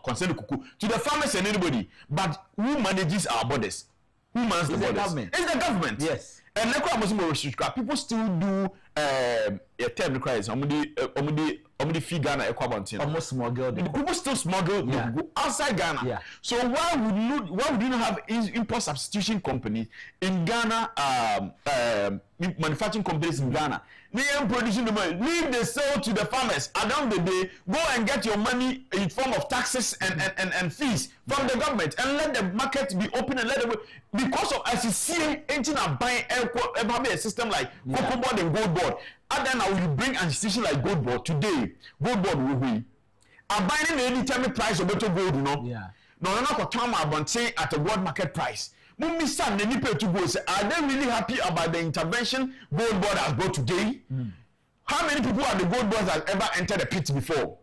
concerning cocoa to the farmers and anybody, but who manages our borders? Who manages the borders? Government. It's the government. Yes. And people still do a term requires omudi fee Ghana equivalent. Almost smuggle. People still smuggle go outside Ghana. Yeah. So why would you not have import substitution companies in Ghana, manufacturing companies in Ghana? They are producing the money. Leave the sale to the farmers. At the end of the day, go and get your money in form of taxes and fees from the government, and let the market be open and let them, because of as you see engine are buying a system like cocoa board and gold board. And then now you bring an institution like Gold Board today. Gold Board will be. I'm buying any time price of better gold, you know. Yeah. No, I'm not going to say at a world market price. Mummy son, the nipple to go say, are they really happy about the intervention Gold Board has brought today? How many people at the Gold Board has ever entered the pit before?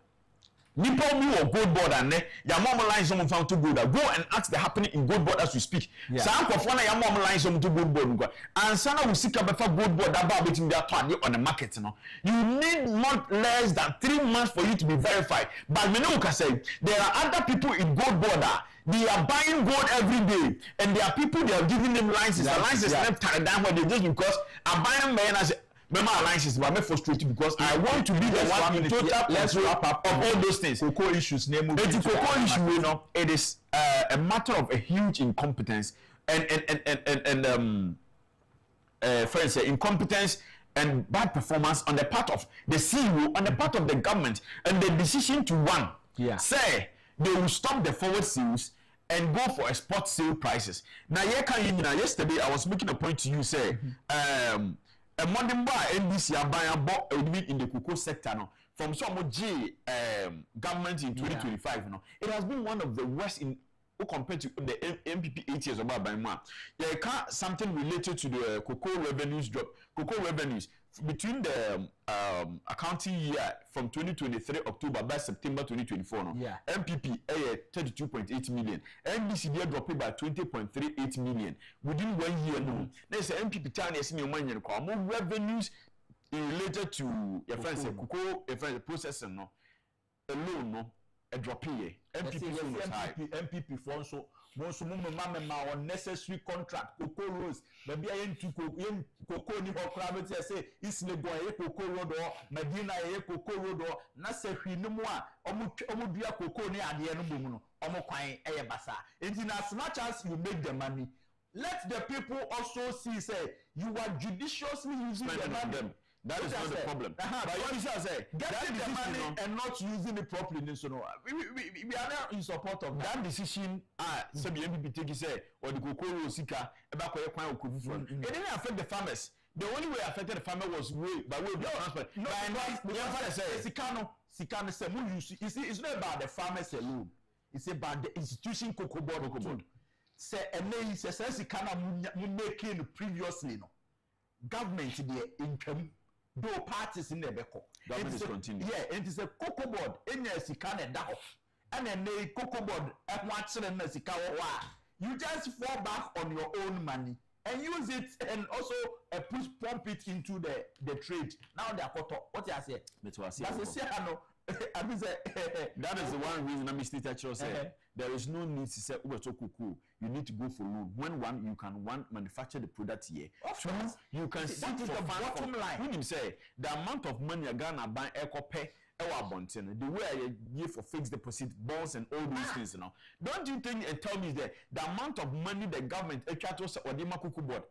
Nipple or Gold Board and your mom lines someone found to go and ask the happening in Gold Board as we speak. Some of one your mom lines someone to Gold Board and Sana will seek up before Gold Board that between their target on the market. You know, you need not less than 3 months for you to be verified. But Menoka say there are other people in Gold Board. They are buying gold every day, and there are people they are giving them licenses. The licenses left down when they just because I'm buying men as member alliances, but I'm frustrated because I want to be the one in total. Let's wrap up of all those things. Cocoa issues, name of the cocoa issue. You know, it is a matter of a huge incompetence and friends, incompetence and bad performance on the part of the CEO, on the part of the government, and the decision to say they will stop the forward sales and go for export sale prices. Now, yesterday I was making a point to you, say, a modern buy NBC bought in the cocoa sector no, from some G government in 2025. You know, it has been one of the worst in compared to the MPP 8 years about by man. Something related to the cocoa revenues drop. Cocoa revenues between the accounting year from 2023 October by September 2024. No? MPP 32.8 million. NBC dropped by 20.38 million within 1 year. No, there's an MPP town is in your money. More revenues related to your friends cocoa processing no alone no. A drop here. MPP for so most mama unnecessary contract cocoa rose maybe I to cocoa ni private say is le go ye cocoa road or Medina ye cocoa road or na se hwinu mu a omo dua cocoa ni ade no bomu no omo kwan eye basa enti as much as you make the money let the people also see say you are judiciously using the money. That is not the problem. But what you say, getting the money and not using it properly. So no, we are not in support of that decision. So the MPP take say or the cocoa sika about it didn't affect the farmers. The only way affected the farmer was way by way of transport. No, Sikano say it's not about the farmers alone. It's about the institution cocoa board. Say and then says Sikano making previously no government the income. Do parties in the beko. Government is continuing. Yeah, it is a cocoa board. In a sikane dao, and then a cocoa board at watching and a sikawa. You just fall back on your own money and use it, and also pump it into the trade. Now they are what I say. That's a that is the one reason I'm Mr. Teacher said there is no need to say cocoa. You need to go for loan. When you can manufacture the product here. Two, you can see for the bottom line. When you say the amount of money you're gonna buy pay the way I give for fixed deposit bonds and all these things, you know. Don't you think and tell me that the amount of money the government or the cocoa board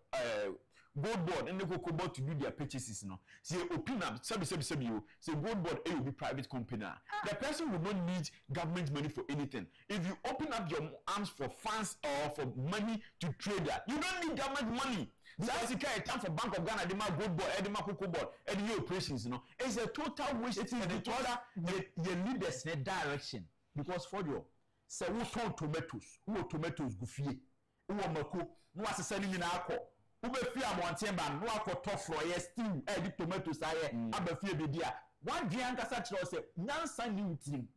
Gold Board and the cocoa board to do their purchases, you know. Say open up, say Gold Board will be private company. The person will not need government money for anything. If you open up your arms for funds or for money to trade that, you don't need government money. That's the kind of time for Bank of Ghana, the Gold Board, the cocoa board, and the operations, you know. It's a total waste. It is the leaders in a direction because for you, say who turn tomatoes, go fear, who mako, who was selling in alcohol. Ube fear mountain ban, no akotɔ frɔyɛ stew, the tomatoes aye, abe fear be dia. One drianka such say, Nansa Newtrim.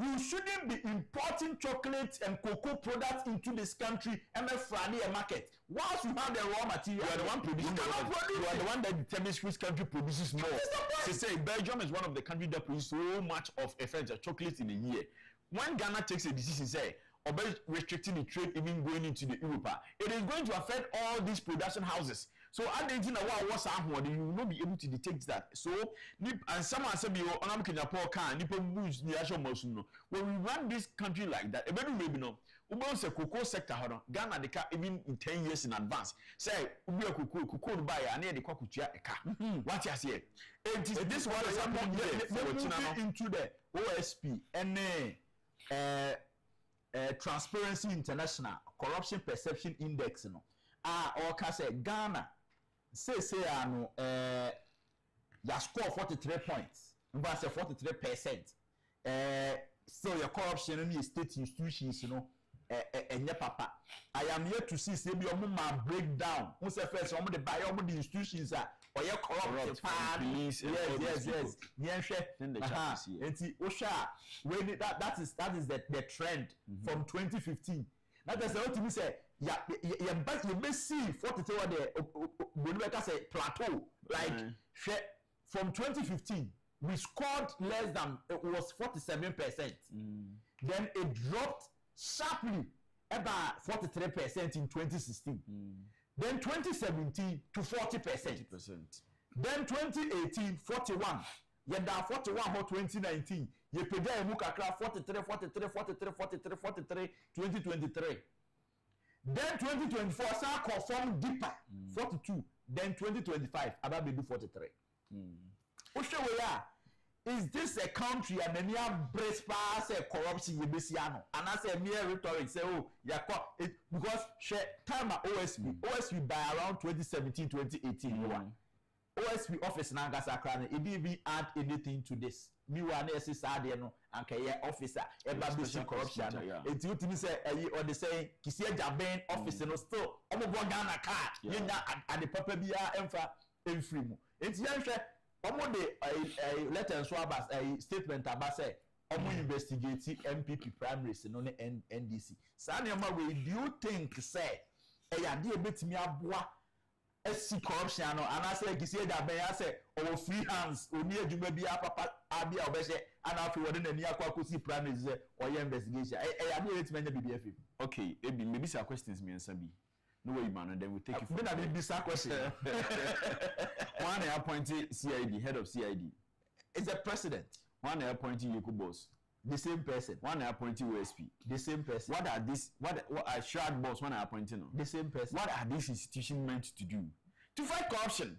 You shouldn't be importing chocolate and cocoa products into this country and a Friday market. Once you have the raw material, you are the one producing. You are the one that determines which country produces more. They say Belgium is one of the countries that produce so much of a chocolate in a year. When Ghana takes a decision, say, or by restricting the trade even going into the Europe, it is going to affect all these production houses. So I didn't know what you will not be able to detect that. So and someone said you on Agyapong can the actual motion. When we run this country like that, maybe no. Say cocoa sector, Ghana they can even in 10 years in advance. Say we are cocoa buy and the cocoa car. What you say? This one is happening into the OSP and Transparency International Corruption Perception Index no or can say Ghana say no you score 43 points. But say 43%. So your corruption in your state institutions, you know, and your papa. I am here to see say your mama break down. Who say first some of the buy all the institutions are or your corrupt police. Yes. Then the chapter when that is the trend from 2015. That is what you say. You may see 43 what the say plateau like from 2015. We scored less than it was 47%. Then it dropped sharply about 43% in 2016. Then 2017 to 40%. Then 2018 41. Yenda 41 for 2019. Ye peda emu kakra 43 2023. Then 2024 sa confirm deeper 42. Then 2025 about be do 43. Is this a country and then you have brace pass a corruption you and I say mere rhetoric say oh it because time at OSP by around 2017-2018 OSP office na gasa kran it didn't even add anything to this me one SSR no and kay officer eba corruption it you tell say or they say kisi Agyapong office no still omo Ghana card yenya at the papa bia emfa emfiri mu it yanhwe omo de letter and swabas a statement about say omo investigate MPP primaries no NDC sanema we do you think say ya de betimi aboa esi corruption no and I say kisi Agyapong say our free hands oni adwuma bia papa abia obehye and afi wode nani akwakosi primaries say oye investigation ya de betimi nya BBF. Okay, ebi maybe some questions me answer be no way man then we take it from that be some question. One appointed CID, head of CID. Is the president. One appointed Yoko boss. The same person. One appointed OSP. The same person. What are these? What are shared boss? One appointing. The same person. What are these institutions meant to do? To fight corruption.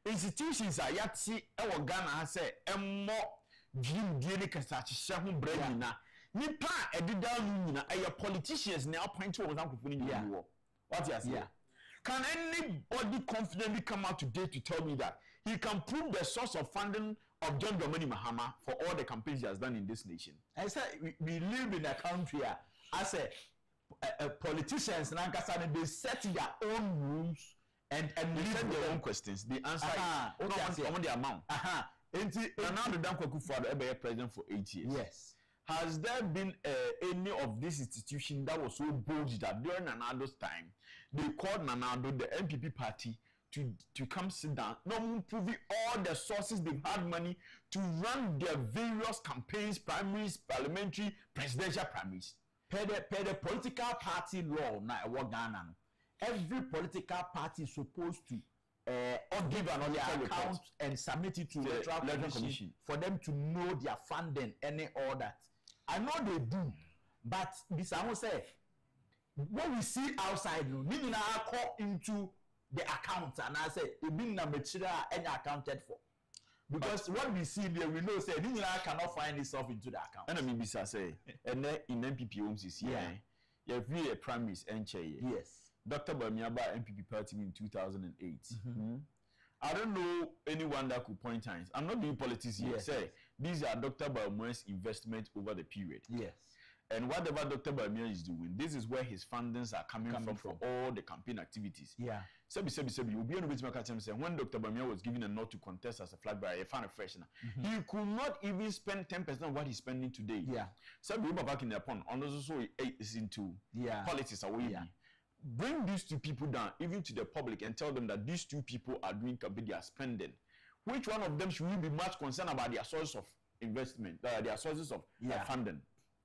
Institutions are yet see our Ghana say more dream daily kasachi shahu bread na. Nipa edidan na your politicians now point to one people. What you say? Can anybody confidently come out today to tell me that he can prove the source of funding of John Dramani Mahama for all the campaigns he has done in this nation? I said we live in a country as politicians they set their own rules and they set their own questions. The answer is on the amount. Now the akufo-addo ever president for 8 years. Yes. Has there been any of this institution that was so bold that during Nanado's time they called Nanado, the MPP party, to come sit down, not proving all the sources they've had money to run their various campaigns, primaries, parliamentary, presidential primaries? Per the political party law na Ghana, every political party is supposed to give an account and submit it to the electoral commission for them to know their funding any all that. I know they do, but this I will say what we see outside, meaning I call into the account and I say it being a material any accounted for. Because what we see there, we know say I cannot find itself into the account. And I mean, say, and then in MPP homes is here, you have a primaries and chair. Yes. Dr. Bamiaba MPP party in 2008. I don't know anyone that could point times. I'm not doing politics here. Yes. Say these are Dr. Bamia's investment over the period. Yes. And whatever Dr. Bamia is doing, this is where his fundings are coming from for all the campaign activities. Yeah. Sebi, you'll be on the say when Dr. Bamia was given a nod to contest as a flag bearer, a fan of freshener, he could not even spend 10% of what he's spending today. Yeah. Sebi, you back in the pond, and also is into politics away. Yeah. Bring these two people down, even to the public, and tell them that these two people are doing campaign, they are spending. Which one of them should we be much concerned about their sources of investment, their sources of funding?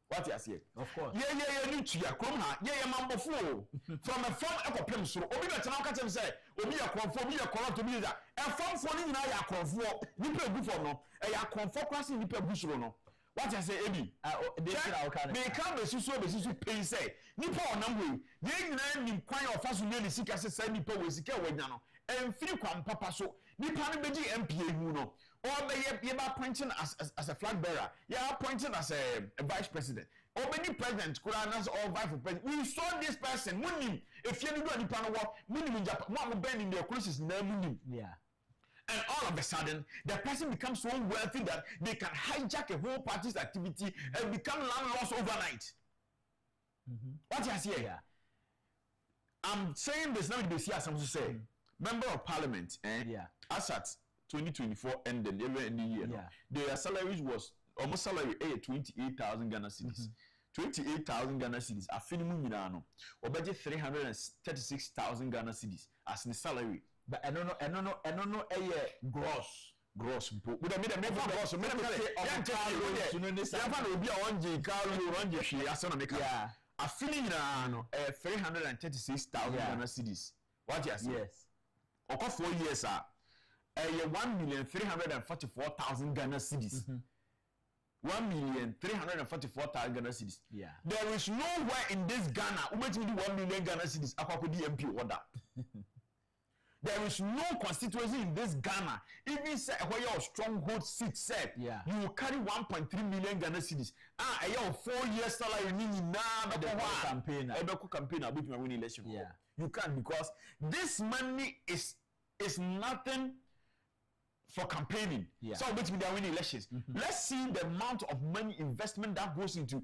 What you say? Of course. Yeah. You to your croma. Yeah, mambo fool. From a farm ekopem so. Obi na tena ka say, obi ya konfo, obi ya corrupt, obi that. A farm for ni na ya konfo. Nipa gu for no. E ya konfo kwase nipa gu soro no. What you say, Ebi? They can't be so pay say. Nipa onam we. Ye nyina nim kwan of aso ne sika se nipa we sika wanya no. Emfiri kwan papa so. Nipa no beji MPA hu no. Or be ye ba appointing as a flag bearer. Yeah, appointing as a vice president. Or be president could announce all vice president. We saw this person. Munim. If you do nipa no work, munim Japan. Mo ben in the crisis na munim. Yeah. and all of a sudden the person becomes so wealthy that they can hijack a whole party's activity and become landlords overnight. What you say? Yeah. I'm saying this now. They see as I'm say, member of parliament, as at 2024 ended every year, their salaries was almost salary 28,000 Ghana cedis. 28,000 Ghana cedis. A minimum minano. Or budget 336,000 Ghana cedis as the salary. But I don't know a gross. Gross. But I mean, the gross. Yeah. A feeling 336,000 Ghana cedis. What you say? Yes. Over 4 years, 1,344,000 Ghana cedis. 1,344,000 Ghana cedis. Yeah. There is nowhere in this Ghana who makes me 1 million Ghana cedis. Akufo-addo MP order. There is no constituency in this Ghana. Even say where your stronghold seat said, you will carry 1.3 million Ghana cedis. Your 4 years salary campaign. About my winning election. Yeah. You can't, because this money is nothing for campaigning. So which means they are winning elections. Let's see the amount of money investment that goes into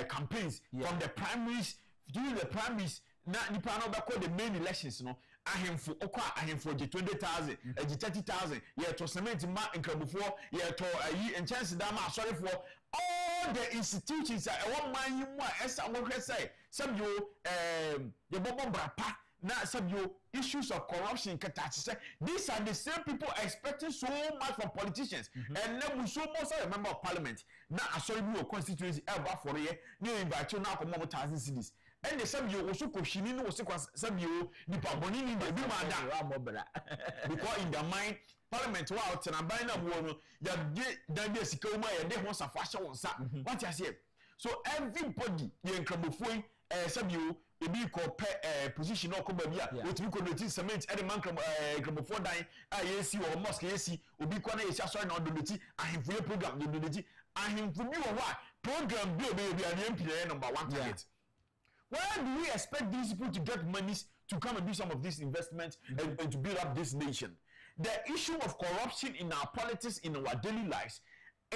campaigns from the primaries during the primaries. Now the panel that call the main elections, ahemfo 20,000, 30,000, to cement ma before, to and chance dama sorry for all the institutions. One man you want say some you your bomb brapa. Now, some issues of corruption, these are the same people expecting so much from politicians. And then we so most of a member of parliament. Now, I saw you constituency ever for a year. You invite you now to 1,000 cities. And the same you also question was some you the Pabonini in the because in the mind, parliament wow, and I'm buying a woman, that be a Sikoma and they want a fashion on Sat. What I say? So, everybody, you can some you be called position or come here with you could cement any man before dying IAC or mosque AC will be quite sorry not the I have for your program the I have for you what program baby and MP number 1 target. Where do we expect these people to get monies to come and do some of these investments and to build up this nation? The issue of corruption in our politics, in our daily lives,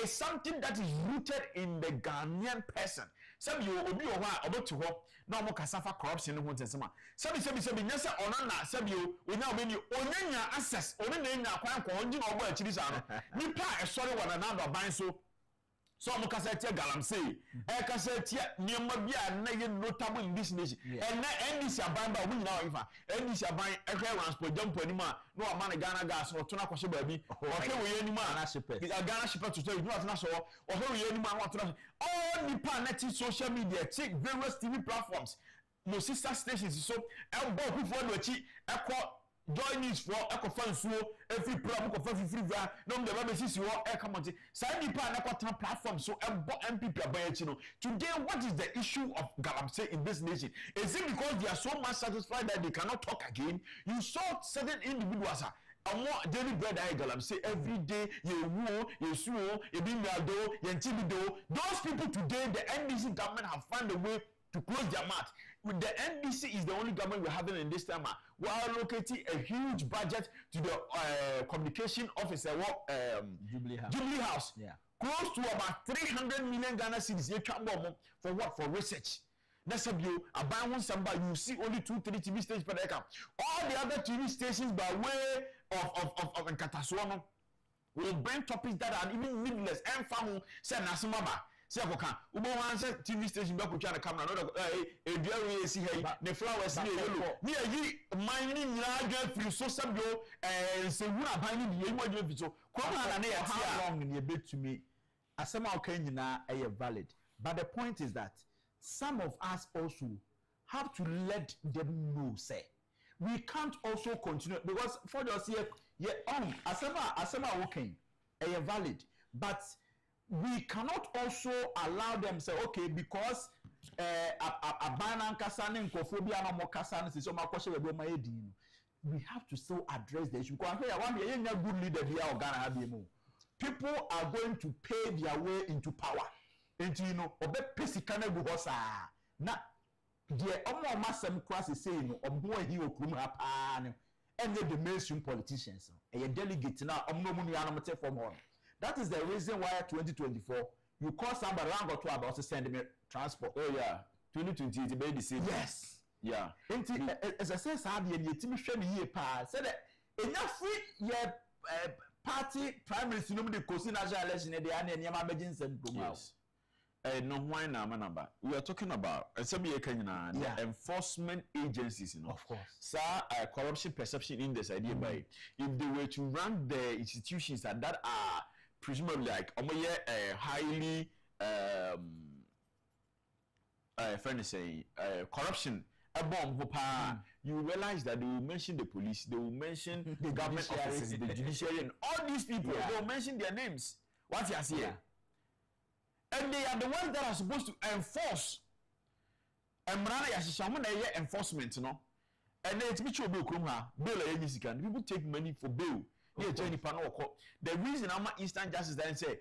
is something that is rooted in the Ghanaian person. Some you obi owa about to ho na mo kasafa corruption no ntensema. Some nyasa onana some you we now many onanya access onanya nya kwan ko onji no obo akiri sa no. Nipa e sori wana na do ban so mo kasa tia galamsey kasa tia niema bia na ye notable in this nation. And na NDC aban ba wo nyina wa ifa. NDC aban transport jump anima no ama na Ghana gas no to na kwose ba bi. O ke we anima Ghana shipper to tell you what na so o ke we anima what to all nipa na social media take various TV platforms no sister stations so elbow people no chi join news for ekofansuo every program ko fa free no dem ba sisi wo come on say nipa na kwata platform so elbow MPP abayachi no today what is the issue of galamsey in this nation? Is it because they are so much satisfied that they cannot talk again? You saw certain individuals more daily bread I galamsey every day you suo you be miado you ntibido. Those people today the NDC government have found a way to close their mouth. The NDC is the only government we're having in this time. We are allocating a huge budget to the communication office, Jubilee House. Yeah. Close to about 300 million Ghana cedis. For what? For research. That's how you buy one somebody. You see only 2-3 TV stations per acre. All the other TV stations by way of Nkatasuano will bring topics that are even needless. And found say Nasimaba. Sekoka ubo wanse TV station be kutwa na camera no edua we see hey the flowers ni yellow ni ayi mine ni adwa free so sabio se wura ban ni ye mu adwa fito ko na na ya tia how long ni betumi asema okay nyina valid, but the point is that some of us also have to let them know say we can't also continue because for just here asema okay valid, but we cannot also allow them say okay because abana nkasa ne nkofobia na mokasa ne so makoshe we ma edin. We have to still address the issue because one good leader here Ghana have mu. People are going to pay their way into power. Into obe pesika na go hosa na the omo masem class say no obo hi okrum ha pa no and the mainstream politicians. a delegate now from home. That is the reason why 2024 you call somebody around or two about to send me transport. Oh yeah, 2020 it made the same. Yes. Yeah. As I say, Sabi and Yetimi Shemi ye pa said that enough free ye party primaries no the Kosi national election and the Yama Begins and yes. No why na manaba. We are talking about the enforcement agencies, you know. Of course. Sir, corruption perception index idea by if they were to rank the institutions that are presumably like highly corruption you realize that they will mention the police, they will mention the government offices, the judiciary, and all these people, they will mention their names. What you see here? And they are the ones that are supposed to enforce. And enforcement, you know. And then it's mutual bail. People take money for bail. The reason I'm instant justice that say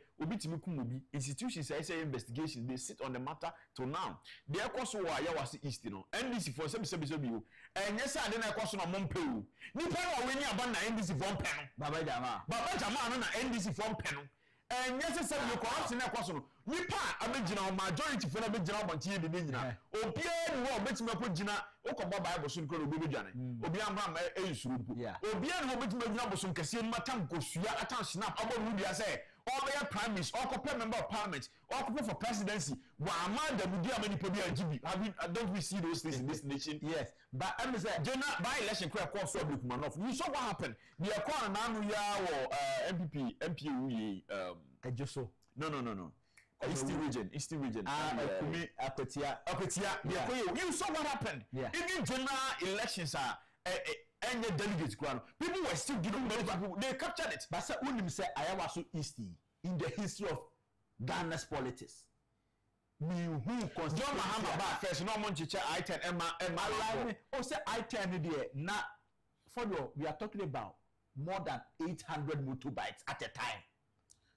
institutions say investigation, they sit on the matter till now. They are also why I was east, you know. NDC for some you. And yes, I didn't question on Mompeu. Nipa winning about NDC from panel. Baba Jama no NDC from panel. And yes, you corruption na kwaso nipa abegina majority for na begina bontie de begina obia no betima ko gina okobo bible so nko obi bedwane obia amram ensurumpu obia no betima gina bosom kase matam kosua atan snap abo no dia say obeya prime minister okope member of parliament okope for presidency wa amanda mudia mani pobi agibi don't we see those things in this nation? Yes, but I'm say general by election kwa so Kumanoff you saw what happened the akwa na anu ya wo MPU Ejoso. No. Eastern region. Apetia. You saw what happened. Yeah. Even general elections are any delegates ground. People were still giving money to people. They captured it. But Unim said I was so easy in the history of Ghana's politics. John Mahama first no one chicha I10 Emma oh say I10 there now for you we are talking about more than 800 motorbikes at a time.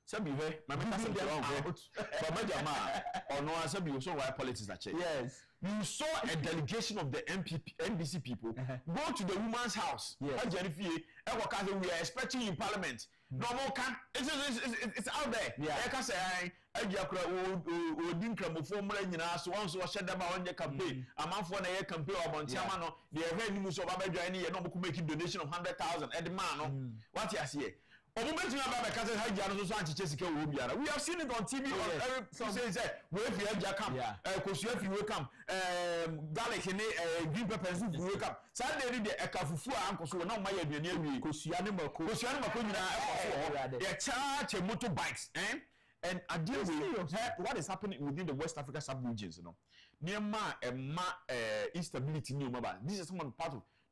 Some you hear, my mentor said wrong. But Jama, or no answer you saw why politics are changed. Yes, you saw a delegation of the NBC people go to the woman's house. Yes, we are expecting you in Parliament. No more can. It's out there. Yeah, I can say Agyapong Odin formula nyina so once was shed them on your campaign. A man for a campaign about Tiamano. The event news of Abedjani, no book making donation of 100,000 at the man. What you see? We have seen it on TV on every say if you have come if you welcome garlic green peppers if you welcome Sunday the akufo-addo uncle so na my aduane they charge motorbikes and what is happening within the West Africa sub-regions, you know, near instability this is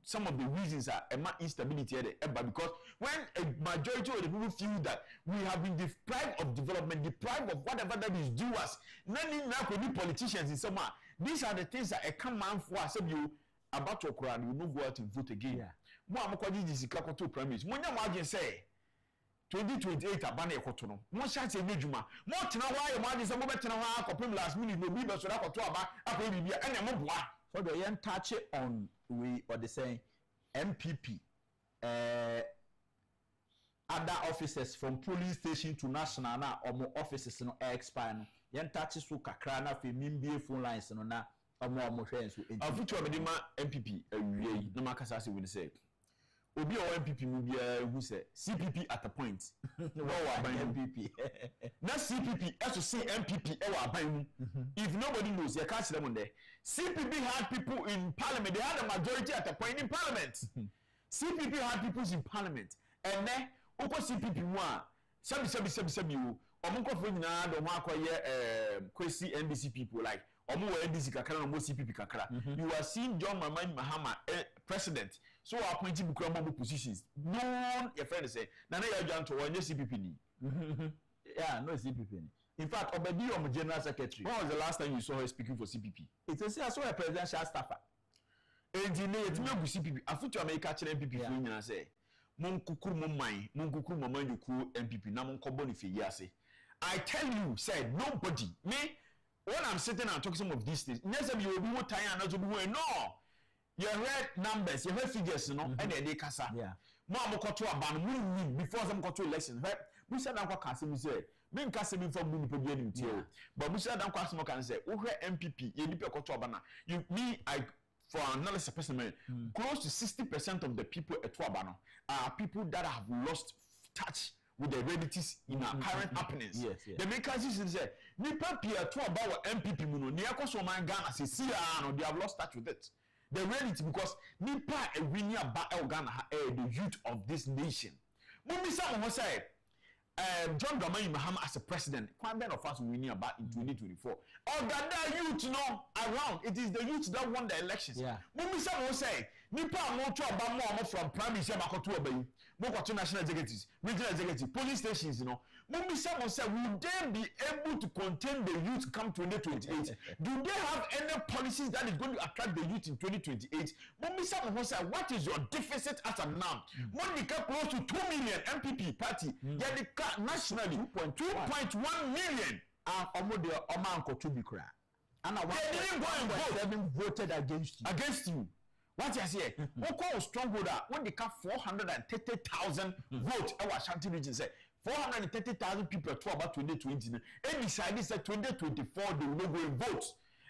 some of the reasons are instability because when a majority of the people feel that we have been deprived of development, deprived of whatever that is due us, none politicians in summer. These are the things that a command for us. You about to cry, you will go out and vote again. More this is to premise. When you imagine say 2028 abana ekoto mo chance enjuma mo tena why imagine say mo betena wa akopem last minute no bi be so akoto aba akọ bibia ene mo boa. So the young touch on we or the saying MPP other officers from police station to national na or offices no expire no young touch so kakra na fe mimbie phone lines no na omo hwe so afutu abedima MPP awie na makasa se we say obi o MPP mu bia hu say CPP at a point no wa ban MPP na CPP as to say MPP e wa ban mu if nobody knows you can't see them on there. CPP had people in parliament, they had a majority at a point in parliament. CPP had people in parliament and then oko CPP one sabi you omunko fo nyina do ho akoye kwesi NBC people like omo wa NBC kakra no mo CPP kakra you are seeing John Mahama president so appointing bukura positions no your friend say na ya janto wonye CPP ni yeah no CPP ni. In fact Obedi your general secretary, when was the last time you saw her speaking for CPP? It is I saw a presidential staffer engineer yetime gu CPP afutu America chere MPP fo nyina say mon kukuru mama yuku MPP na mon kobo ni feyi ase. I tell you said nobody me when I'm sitting and talking some of these things never be obi wo tan and not obi wo no you heard numbers you heard figures no and they kasa mo amokoto aba no mo win before some koto election we said dan kwa kase mi say me nka se mi for mu nipa bi anim tie but we said dan kwa se mo kan say wo hwe MPP ye nipa koto aba na I for analysis person close to 60% of the people at Tuabano are people that have lost touch with the realities in our current happenings. Yes. The makers is say nipa pia Tuaba or MPP muno ni akoso man Ghana say see no they have lost touch with it. The reality because nipa e winning about Ghana the youth of this nation. Mumbi some say John Dramani Mahama as a president, quite many of us winning about in 2024. Or that youth no around. It is the youth that won the elections. Yeah. Mumbi some will say, Nipa mo to about more from Prime Minister Makoto Obey, more to national executives, regional executives, police stations, you know. Mumbi some will say, will they be able to contain the youth come 2028? Do they have any policies that is going to attract the youth in 2028? Mumbi some will say, what is your deficit as of now? When close to 2 million MPP party, nationally 2.1 million Omanko to be cry. And I didn't voted against you. What you say? Who call strongholder when they cut 430,000 votes? Our Ashanti region say 430,000 people to about 2020. And decided that 2024 they will not go and vote.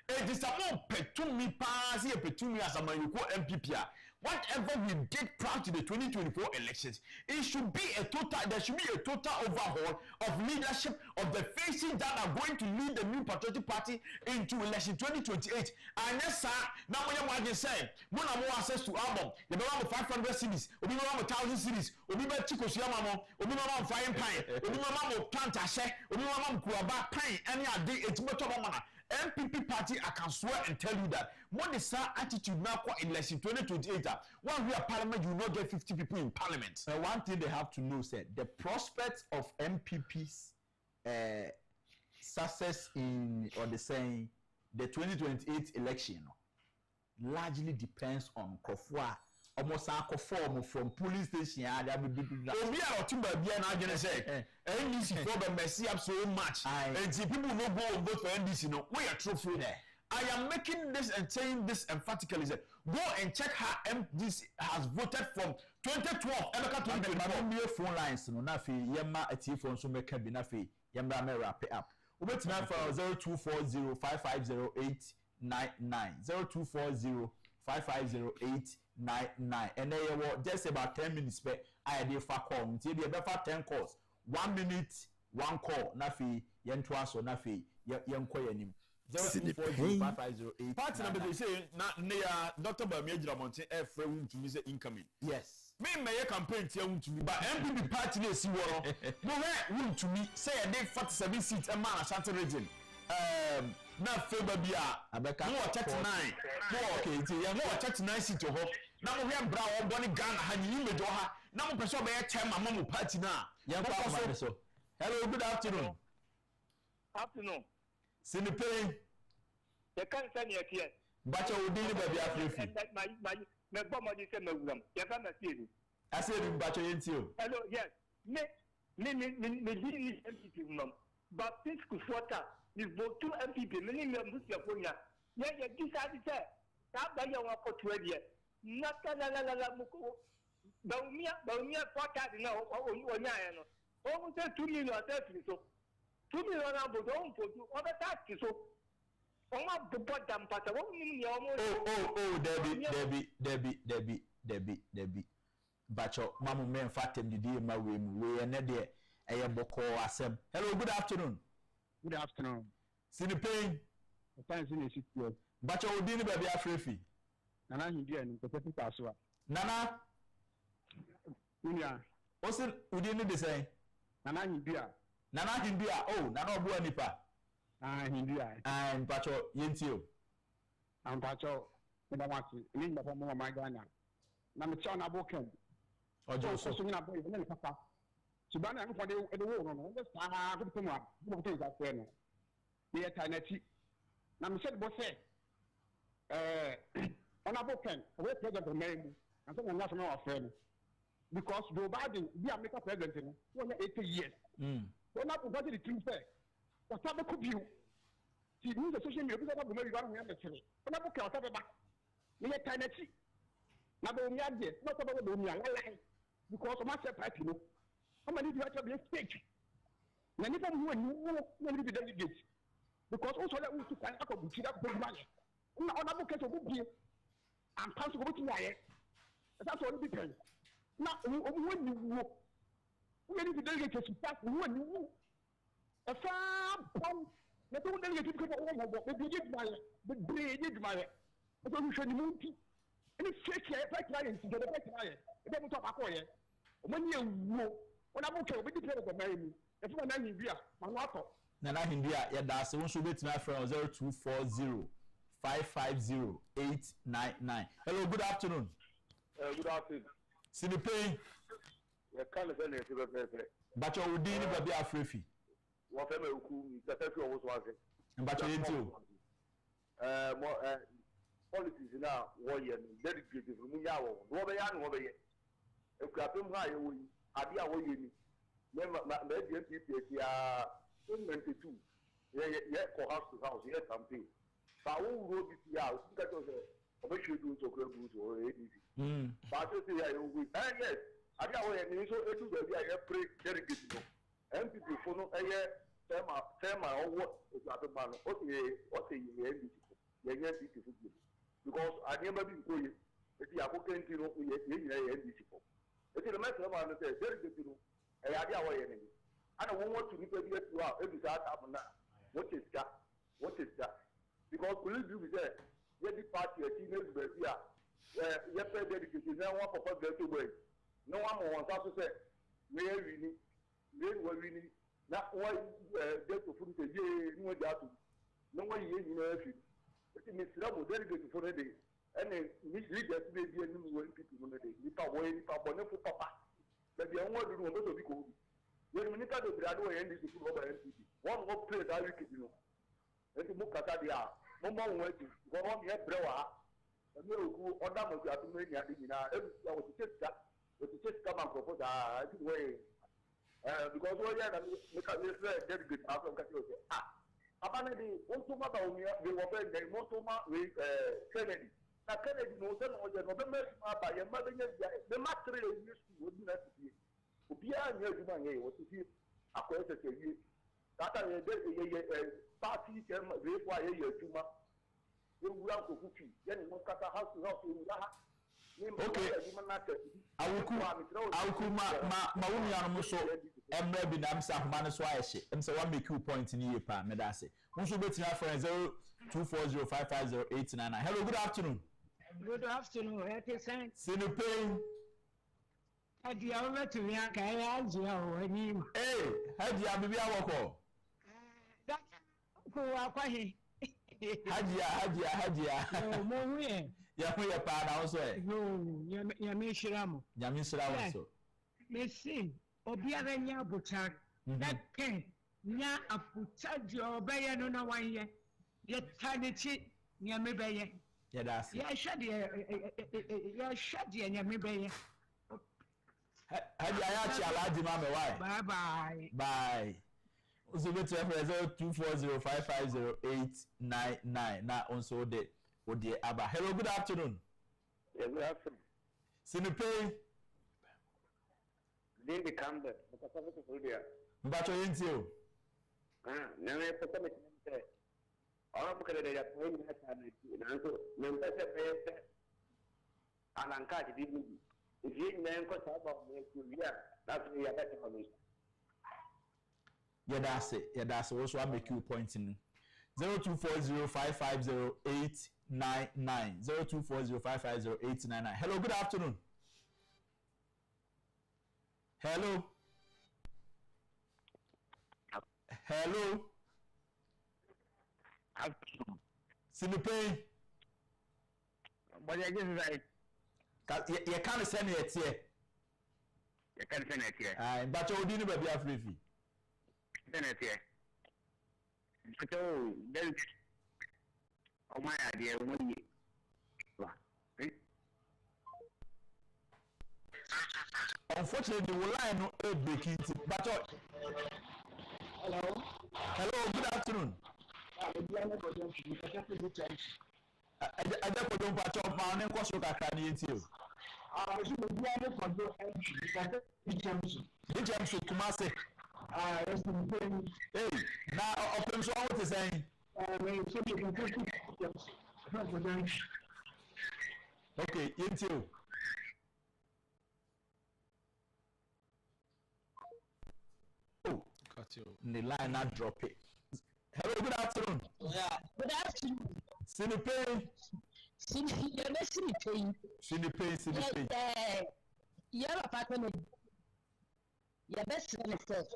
It is a more petumi pass here petumi as a man you call MPP. Whatever we did prior to the 2024 elections, it should be a total. There should be a total overhaul of leadership of the faces that are going to lead the new patriotic party into election 2028. And yes, sir. Now when you want say, when I more access to album, you know 500 cities, or you know 1,000 cities, or you know Chico Siamamo, or you know Fire Pine, or you know Plantashe, or you know Kuaba Pine, any day it's better manner. MPP party, I can swear and tell you that what is our attitude now in election 2028? When we are parliament, you will not get 50 people in parliament. One thing they have to know, said the prospects of MPP's success in or the saying the 2028 election largely depends on Kofwa. Almost from police station. We are to be an agent say NDC for the messy up so much. And see people no go and vote for NDC. No, we are truthful there. I am making this and saying this emphatically. Go and check how MDC has voted from 2012. Emeka 2024 phone lines. No, nafi yema ati phone so make be nafi yema me wrap it up. Ubet na for 0240 5508 99 0240 5508 99 and then just about 10 minutes back I did for call until the about 10 calls 1 minute 1 call nafi yentwa so nafi yenko yanim 02405508 party number they say na near Dr. Bamiya Jiramonte efre won me say incoming yes me campaign tia won to me but MPP party na si woro no we won to me say they 47 seats e man Ashanti region na FEBUARY abeka no 39 no okay nti ya no 39 seat ho na mo hwe bra wo boni Ghana ha ni mejo ha na mo pese obe chairman mama party na ya kwa so hello good afternoon Sini Pein you can't send your tears bacha odini baby afrefi me bomo di se mewuram ya fa na tie I said bacha yentio hello yes me di MPP mum but this could water the vote to MPP many members of Konya. Yeah, decided that by your opportunity. Not la muko. Baumia quarter now or Yano. Almost 2 million so 2 million but don't put you other taxes so. Oh, Debbie. Bacho, Mamu men fatem the day my way, and there. Ayaboko asem. Hello, good afternoon. Good afternoon. Sini Pein. Thanks in the city. Bacha odini baby afrefi. Nana Hindia ni kotepi paswa. Nana. Unia. Osin udini de say. Nana Hindia. Nana Hindia. Oh, Nana obu anipa. Ah Hindia. Ah, Bacho yentio. Am Bacho. Ina wati. Ni ndapa mo ma Ghana. Na me cha na boken. Ojo so. So na boy, na papa. Subana no for the war no just go to mo go to that way no the eternity na me said boss honorable Ken we president of name and so national affair because Joe Biden be America president no 80 years honorable body the team say what have could you see the social media because of America we am honorable Ken what have the eternity na do mi ade not about do mi ala because of my separate, you know. How many do you have to be a stake? Many people who are delegate because also that we took an apple to that big money. No, I'm not going to be and pass over to my that's all it depends. Now, when you delegate to pass, when you a farm, the two delegates come over, the big my but we should move. And it's fake here, like clients to get a fake client. It doesn't talk about it. When you when I'm okay, we depend on marrying. If you want India, my laptop. Nana India, yeah, that's one should be to my friend 0240 550 899. Hello, good afternoon. Good afternoon. Sini Pein. You can't send it. But you would deal with a free. Whatever you could, the person was working. And but you too. More politics now, warrior, dedicated from Yawo, Robayan, over here. If Captain High, I be away. Maybe people are 22. Yet for house to house, yes, something. But who wrote it out? That was a make you do so good or ADC. But I say, yes, I be away and so it is a pre dedicated. And people follow a year, Tema, or what is that a man? What say you? Yes, because I never been going. If you are cooking, you know, it's a matter of understanding. Very good to know. I have your enemy. I don't want to look at you every time. What is that? What is that? Because police do there. Every party, a teenage baby, you pay dedication. No one for get away. No one wants us to say, where we need, not why get to food a year, no one that. No one here, you know. It's a very good for a day. And then leaders may be a new people on the day. If I wait, if I want to papa, but the only one to be cool. When we need to be able to end this over NPP, one more place I will you know. And to look at that, no more waiting. Go on here, brewer. And you go on down with your many. I was to take that, but to just come and propose a way. Because we are make a very good out of Catholic. Apparently, also about we were very with Kennedy. Now, Kennedy knows that November by a mother, the material used to would not be. Ubia near Juman, what to see a question. That party can require a year too much. You will have to cook you. Then you must cut a house to house. Okay, I will come my so Emre bi nam sa homa ne so ayehye em say one make you point in here pa me da say won so betina friend 0240550899. Hello, good afternoon. Good afternoon. Sini Pein. Hadia over to me aka ya ajia o ani. Hadia bibi awoko. That ko akwahe. Hadia. Oh, mo hu ya hu ya pa na so e. No, ya me shiramo. Ya me shiramo so. Me see obiara nya abuchar that pen nya abuchar di obeye no na wan ye ye tanichi nya mebeye ya das ya shade nya mebeye hadi ayachi alaji ma me why bye Uzubetu FM 0240550899 na onso de odi aba. Hello, good afternoon. Yeah, good afternoon. Sini Pein. David Campbell, Mbacho yinti o. Na me pesa me tente. Ona bukere de ya point na sana na so me pesa pesa alanka di ni. Ifi na enko saba me ku ya that's me ya better for me. Yeah, that's it. Also, I make you point in 0240550899. 0240550899. Hello, good afternoon. Hello. Sini Pein. But I just like you can't send it here. You can't send it here. But you didn't be free. Send it here. So then, oh my idea, unfortunately, the line no break it. But hello, good afternoon. I just put on patch of man and cost you a so maybe I don't forget anything. James Kumase. Yes, I'm paying. Hey, now open so what is saying? Okay, into. Oh, got you. The line not drop it. Hello, good afternoon. Yeah. Good afternoon. Sinipe. Yeah, apartment. Yeah, best friend said.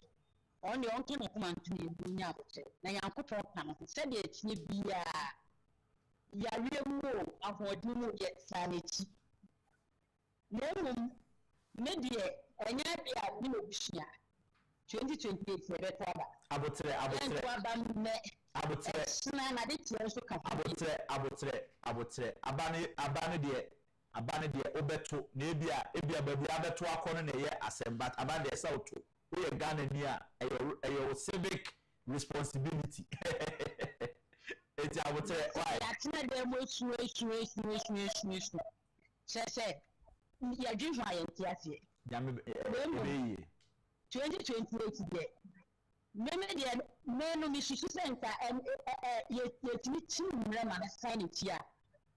Only on can come to me. Now, I'm going said it's me be ya real of what you get sanity. No, media, and yet, I will be 2028 better. Abotre. Abane de obeto na ebia baby abeto akọ na ye asem but abane de sauto we ye Ghana ni a eyo civic responsibility eti abotre why atina de mo su se ya jinwa ye tiase jame be 2028 de meme de menu mi shishi senka ye timi timre ma na sign tia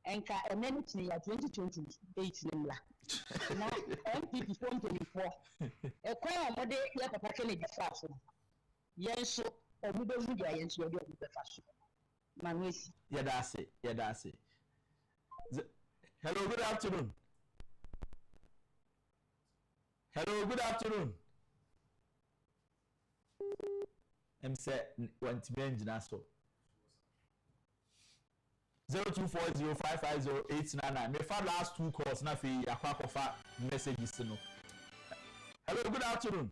enka enenti ya 2028 nimla na MPP 2024 ekwa omode ya papa Kennedy faso yenso omudo vudi ya yenso yodi omudo faso manwesi ya dase hello good afternoon say want me engine so 0240550899 me fa last two calls na fe yakwa messages no hello good afternoon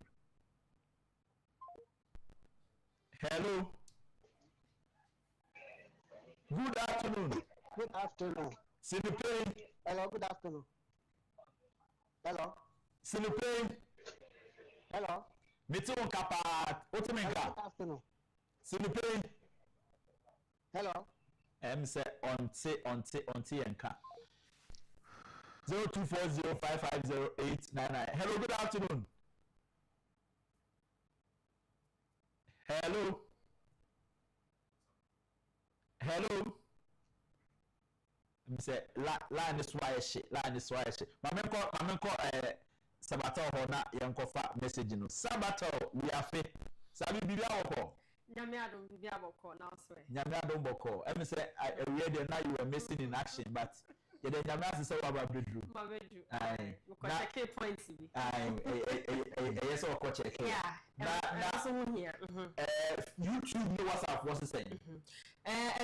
Sinipe Hello, good afternoon. Sinipe Hello. Metu kapa otimenka. Good afternoon. Sinipe Hello. Say onti enka 0240550899 hello good afternoon say line is why shit mamenko sabato ho na yenkofa message no sabato we afi sabi bibia woko Nyame adom bibia boko na so Nyame adom boko say we dey now you were missing in action but you dey Nyame as say wa ba bedroom ai we check points bi yes we ko check yeah na so here YouTube no WhatsApp what's saying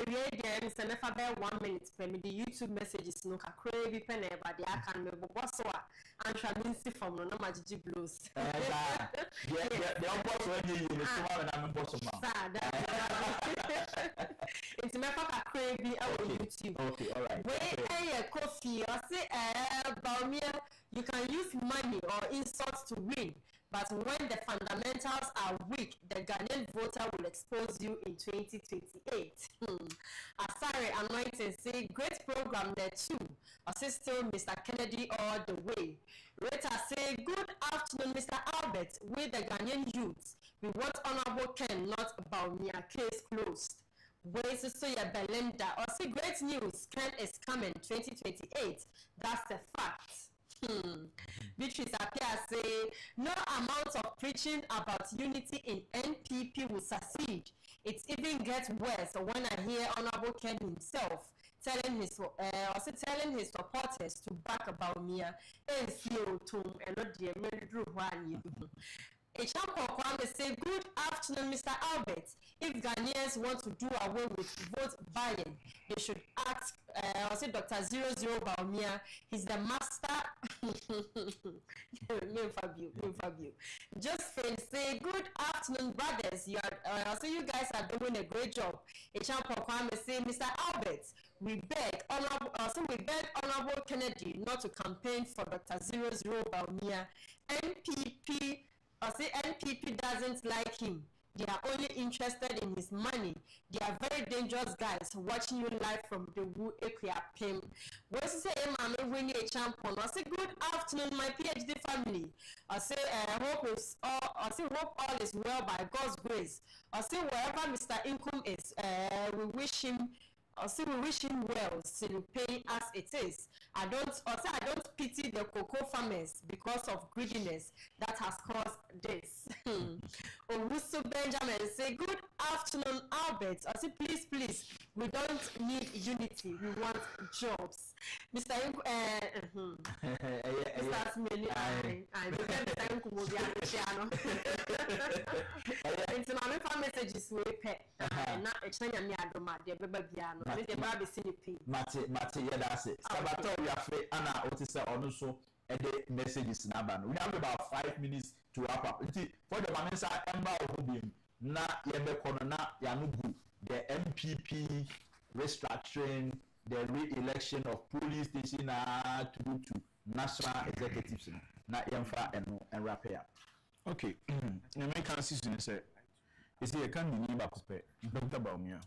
we dey say never be 1 minute per me the YouTube messages no kakra bi pe na e ba dey aka me bobo so a antwa minsi from no magigi blows yeah boss when you so na me boss ma it's me for kakra bi on YouTube okay all right coffee or say Baumia, you can use money or insults to win, but when the fundamentals are weak, the Ghanaian voter will expose you in 2028. Asare Anointing say great program there too. Assistant Mr. Kennedy all the way. Rita say good afternoon Mr. Albert with the Ghanaian youths. We want Honorable Ken, not Baumia, case closed. Ways so ya Belinda or say great news Ken is coming 2028. That's the fact. Beatrice appear say no amount of preaching about unity in NPP will succeed. It even gets worse when I hear Honorable Ken himself telling his supporters to back about me and not the Agyapong Kwame say good afternoon Mr. Albert. If Ghanaians want to do away with vote buying, they should ask Dr. 00 Baumia. He's the master. Fabio. Josephine say good afternoon brothers. You guys are doing a great job. Agyapong Kwame say Mr. Albert, we beg Honorable Kennedy not to campaign for Dr. 00 Baumia. NPP doesn't like him. They are only interested in his money. They are very dangerous guys watching you live from the Agyapong. When you say, "Mama, we need a champion," I say, "Good afternoon, my PhD family." I say, "Hope all is well by God's grace." I say, "Wherever Mr. Income is, we wish him." We wish him well, still paying as it is. I don't pity the cocoa farmers because of greediness that has caused this. Owusu Benjamin say, "Good afternoon, Albert." I say, please, we don't need unity. We want jobs. Mr. Mr. Smiley, I look at the time will be on the channel. Internal messages we pay. Not a China Miadoma, the Babiano. Mate, yeah, that's it. Sabato, we are free. Anna Otisa also edit messages in Aban. We have about 5 minutes to wrap up. For the Manesa Emma Obim, na Yebe Corona Yanubu, the MPP restructuring, the re-election of police station to national executives. Na Yamfa and wrap up. Okay, the American season is a can be back Dr. Baumia.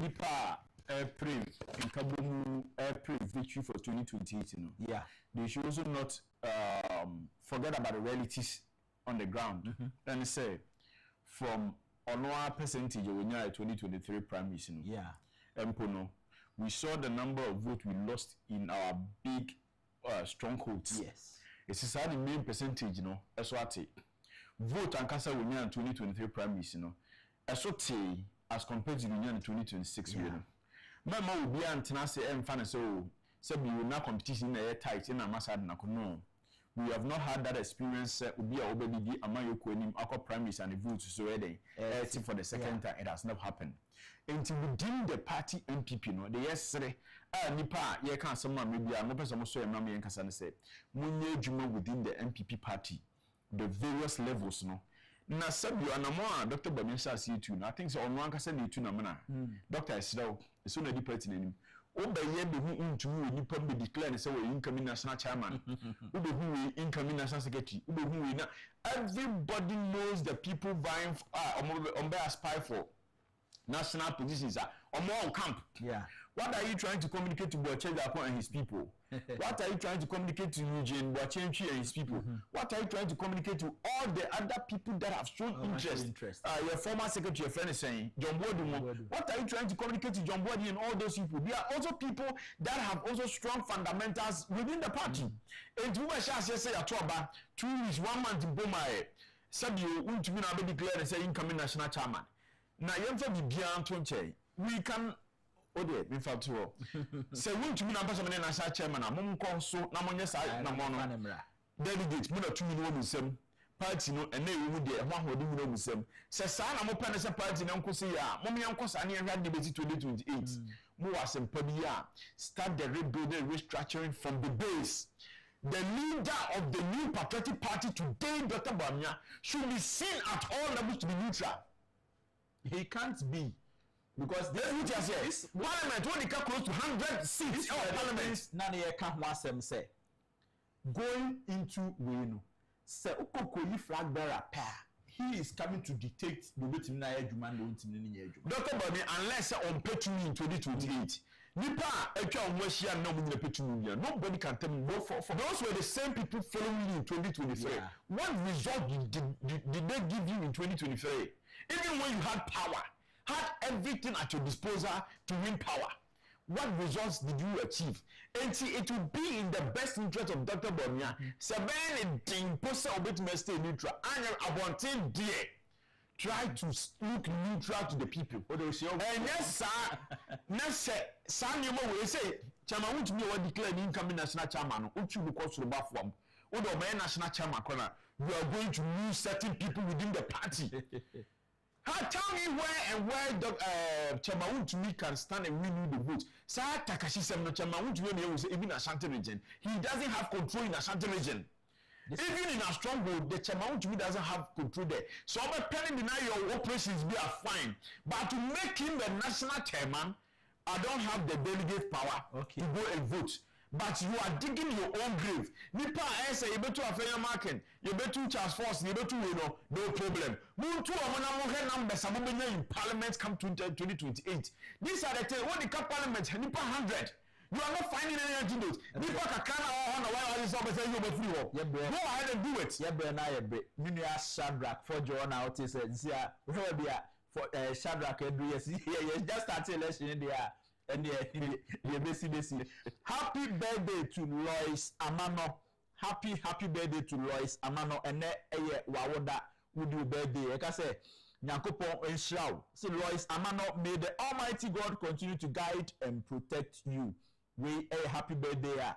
Nipa April in Kabumu April victory for 2028. You know? Yeah, they should also not forget about the realities on the ground. And say from on our percentage when you are 2023 primaries. You know? Yeah, Empono, we saw the number of votes we lost in our big strongholds. Yes, it's the main percentage. You know, as what vote and Kasa when you are 2023 primaries. You know, as what as compared to the year 2026, Mama will be antenna and fan so we will not competition in a tight in a massad no. We have not had that experience. Will be a baby among your queen, aqua primaries and the votes so ready. For the second time, it has not happened. Until within the party MPP, no, the yesterday, Nipa, ye can't some maybe I'm not so a mammy and Cassan said, Munye Juma within the MPP party, the various levels, no. Na sabi anamwa Dr. Bamensa see tu na I think so on one kasa ni tu na mana Dr. Esraw so na di party nanim obeye be hu ntu we nipa be declare say we incoming national chairman we hu we incoming national secretary we hu we na everybody knows the people vying on be aspire for national positions are on camp. Yeah, what are you trying to communicate to Agyapong and his people? What are you trying to communicate to Eugene Boachenchi and his people? What are you trying to communicate to all the other people that have shown interest? Your former secretary, your friend is saying, John Bodu. What are you trying to communicate to John Bodu and all those people? They are also people that have also strong fundamentals within the party. And who say 2 weeks, 1 month in Boma, Sabio, Untubina be declared and say incoming national chairman. Now, we can. Oh dear, in fact, say we to be number some national chairman. Mum so na monye sa na mono. Delegate, we not 2 million musem. Party no, and they would there. One would do musem. Say sa na mo plan party na nko say ya. Mum yanko sa na ya debate 2028. Mo wasem pabia. Start the rebuilding, restructuring from the base. The leader of the new patriotic party today, Dr. Bamia, should be seen at all levels to be neutral. He can't be. Because this parliament when it comes close to 100 seats of parliament. None here can't want them say going into Wenu. Say Okokoyi flag bearer pair. He is coming to dictate the way to Naya Juman going to Nini. Dr. Bobby, unless on Petumi in 2028. Nipa Eka Washia no in the Petumi. Nobody can tell me for those were the same people following you in 2023. Yeah. What result did they give you in 2023? Even when you had power. Had everything at your disposal to win power. What results did you achieve? And see, it will be in the best interest of Dr. Bomia. Seven thing poster obit stay neutral. And abontin dear. Try to look neutral to the people. And yes, sir. Next, San will say, Chama won't be what declared incoming national chairman. Which you because of form. Or the national chairman corner. You are going to lose certain people within the party. Tell me where Chamaun to me can stand and win the vote. Sa Takashi Sam no Chamaun to me even Ashanti region. He doesn't have control in Ashanti region. Even in a stronghold, the Chamaun to me doesn't have control there. So I'm telling you now your operations be fine. But to make him the national chairman, I don't have the delegate power to go and vote. but you are digging your own grave. Nipa say you better affair market, you better Charles Force, you better no problem. Moon 2 numbers in Parliament come to 2028. These are the things what the Parliament Nipa 100. You are not finding any antidote. Nipa kakana on why all this over say you be free. Go ahead and do it. Yeah, Bernard, Minia Shadrach for John out is for Shadrach every year. Yes, just started election in there. And the basic. Happy birthday to Lois Amano. Happy birthday to Lois Amano. And wawoda would do birthday. Like I say, Nyankopon Enshraw. See Lois Amano, may the Almighty God continue to guide and protect you. We a happy birthday.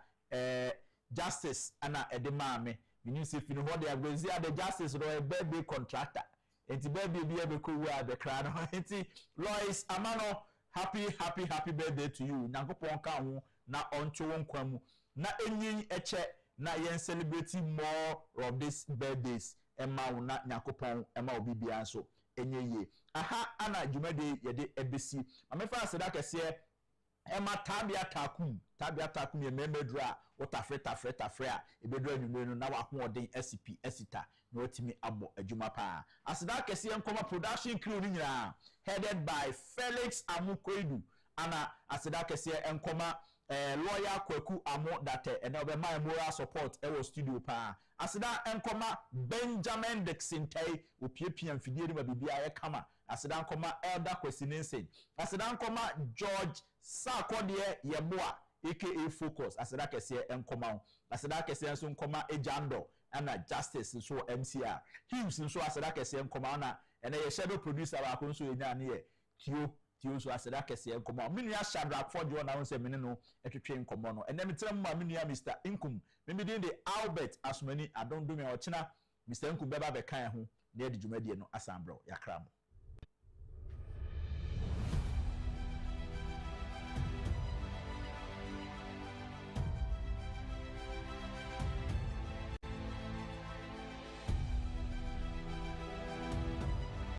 Justice Anna Edemame. You need to know what they are going to say. The justice or a birthday contractor. And the baby be able to wear the crown. Lois Amano. Happy birthday to you. Nyankopon ka ho na oncho wonkwamu na enyin eche na yen celebrating more of these birthdays emma wo na Nyankopon emma obi bia so enye aha ana dwumade yede ebesi amefa aseda kese emma tabia takum ye memedra wotafreta ebedra nwumenu na wa hoɔden SCP esita na otimi abo adwuma pa aseda kese enkoma production crew ni nyina headed by Felix Amukoidu ana aseda kese enkoma lawyer Kwaku Amo date ene obema moral support ewo studio pa aseda enkoma Benjamin Dixintay opiepia mfidie ni babibia ye kama aseda enkoma Elder Kwesinensen aseda enkoma George Sakodie Yeboa aka Focus aseda kese enkoma aseda kese enso enkoma Ejando ana Justice so MCR Hughes so aseda kese enkoma na ene ye shadow producer ba ko so enya ne ye tio so aseda kese enkoma menua Shadrach Forjo na won se mene no etwetwe enkomo no ene metrem ma menua Mr Inkum me dey the Albert Asmani adondomi ochina Mr Inkum beba be kan ho na de dwumadie no asambro yakra mo